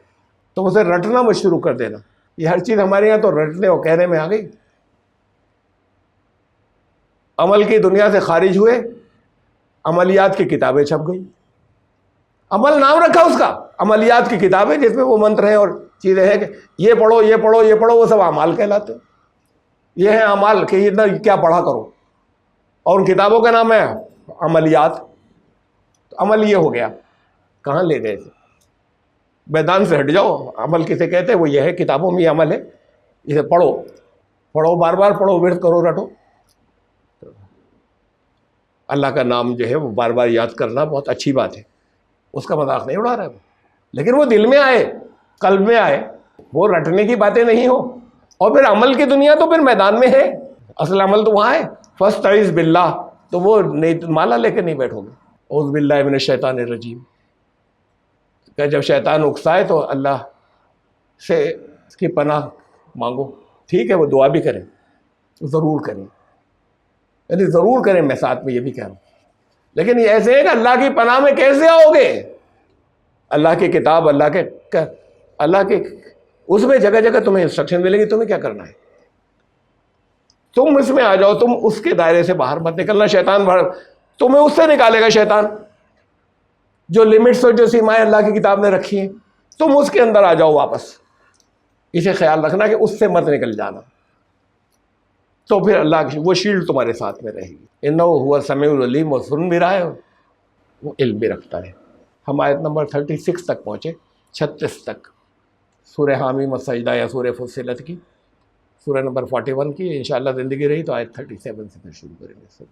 تو اسے رٹنا مت شروع کر دینا. یہ ہر چیز ہمارے یہاں تو رٹنے اور کہنے میں آ گئی. عمل کی دنیا سے خارج ہوئے, عملیات کی کتابیں چھپ گئی. عمل نام رکھا اس کا, عملیات کی کتابیں جس میں وہ منتر ہیں اور چیزیں ہیں کہ یہ پڑھو یہ پڑھو یہ پڑھو, وہ سب اعمال کہلاتے ہیں. یہ ہیں اعمال کہ یہ کیا پڑھا کرو, اور ان کتابوں کا نام ہے عملیات. تو عمل یہ ہو گیا, کہاں لے گئے تھے. میدان سے ہٹ جاؤ. عمل کسے کہتے ہیں, وہ یہ ہے کتابوں میں یہ عمل ہے, اسے پڑھو پڑھو بار بار پڑھو, ورد کرو, رٹو. اللہ کا نام جو ہے وہ بار بار یاد کرنا بہت اچھی بات ہے, اس کا مذاق نہیں اڑا رہا ہے وہ, لیکن وہ دل میں آئے, قلب میں آئے, وہ رٹنے کی باتیں نہیں ہو. اور پھر عمل کی دنیا تو پھر میدان میں ہے, اصل عمل تو وہاں ہے. فاستعذ باللہ, تو وہ مالا لے کے نہیں بیٹھو گے. اعوذ باللہ من الشیطان الرجیم, کہ جب شیطان اکسائے تو اللہ سے اس کی پناہ مانگو. ٹھیک ہے, وہ دعا بھی کریں, ضرور کریں, یعنی ضرور کریں, میں ساتھ میں یہ بھی کہہ رہا ہوں. لیکن یہ ایسے ہے کہ اللہ کی پناہ میں کیسے آؤ گے. اللہ کی کتاب, اللہ کے اس میں جگہ جگہ تمہیں انسٹرکشن ملے گی تمہیں کیا کرنا ہے. تم اس میں آ جاؤ, تم اس کے دائرے سے باہر مت نکلنا. شیطان تمہیں اس سے نکالے گا شیطان, جو لمٹس اور جو سیمائیں اللہ کی کتاب نے رکھی ہیں, تم اس کے اندر آ جاؤ واپس. اسے خیال رکھنا کہ اس سے مت نکل جانا, تو پھر اللہ کی وہ شیلڈ تمہارے ساتھ میں رہے گی. انہ ہوا السمیع العلیم, وہ سن بھی رہا ہے, وہ علم بھی رکھتا ہے. ہم آیت نمبر 36 تک پہنچے, 36 تک سورہ حامیم السجدہ یا سورہ فصلت کی, سورہ نمبر 41 کی. انشاءاللہ زندگی رہی تو آیت 37 سے پھر شروع کریں گے.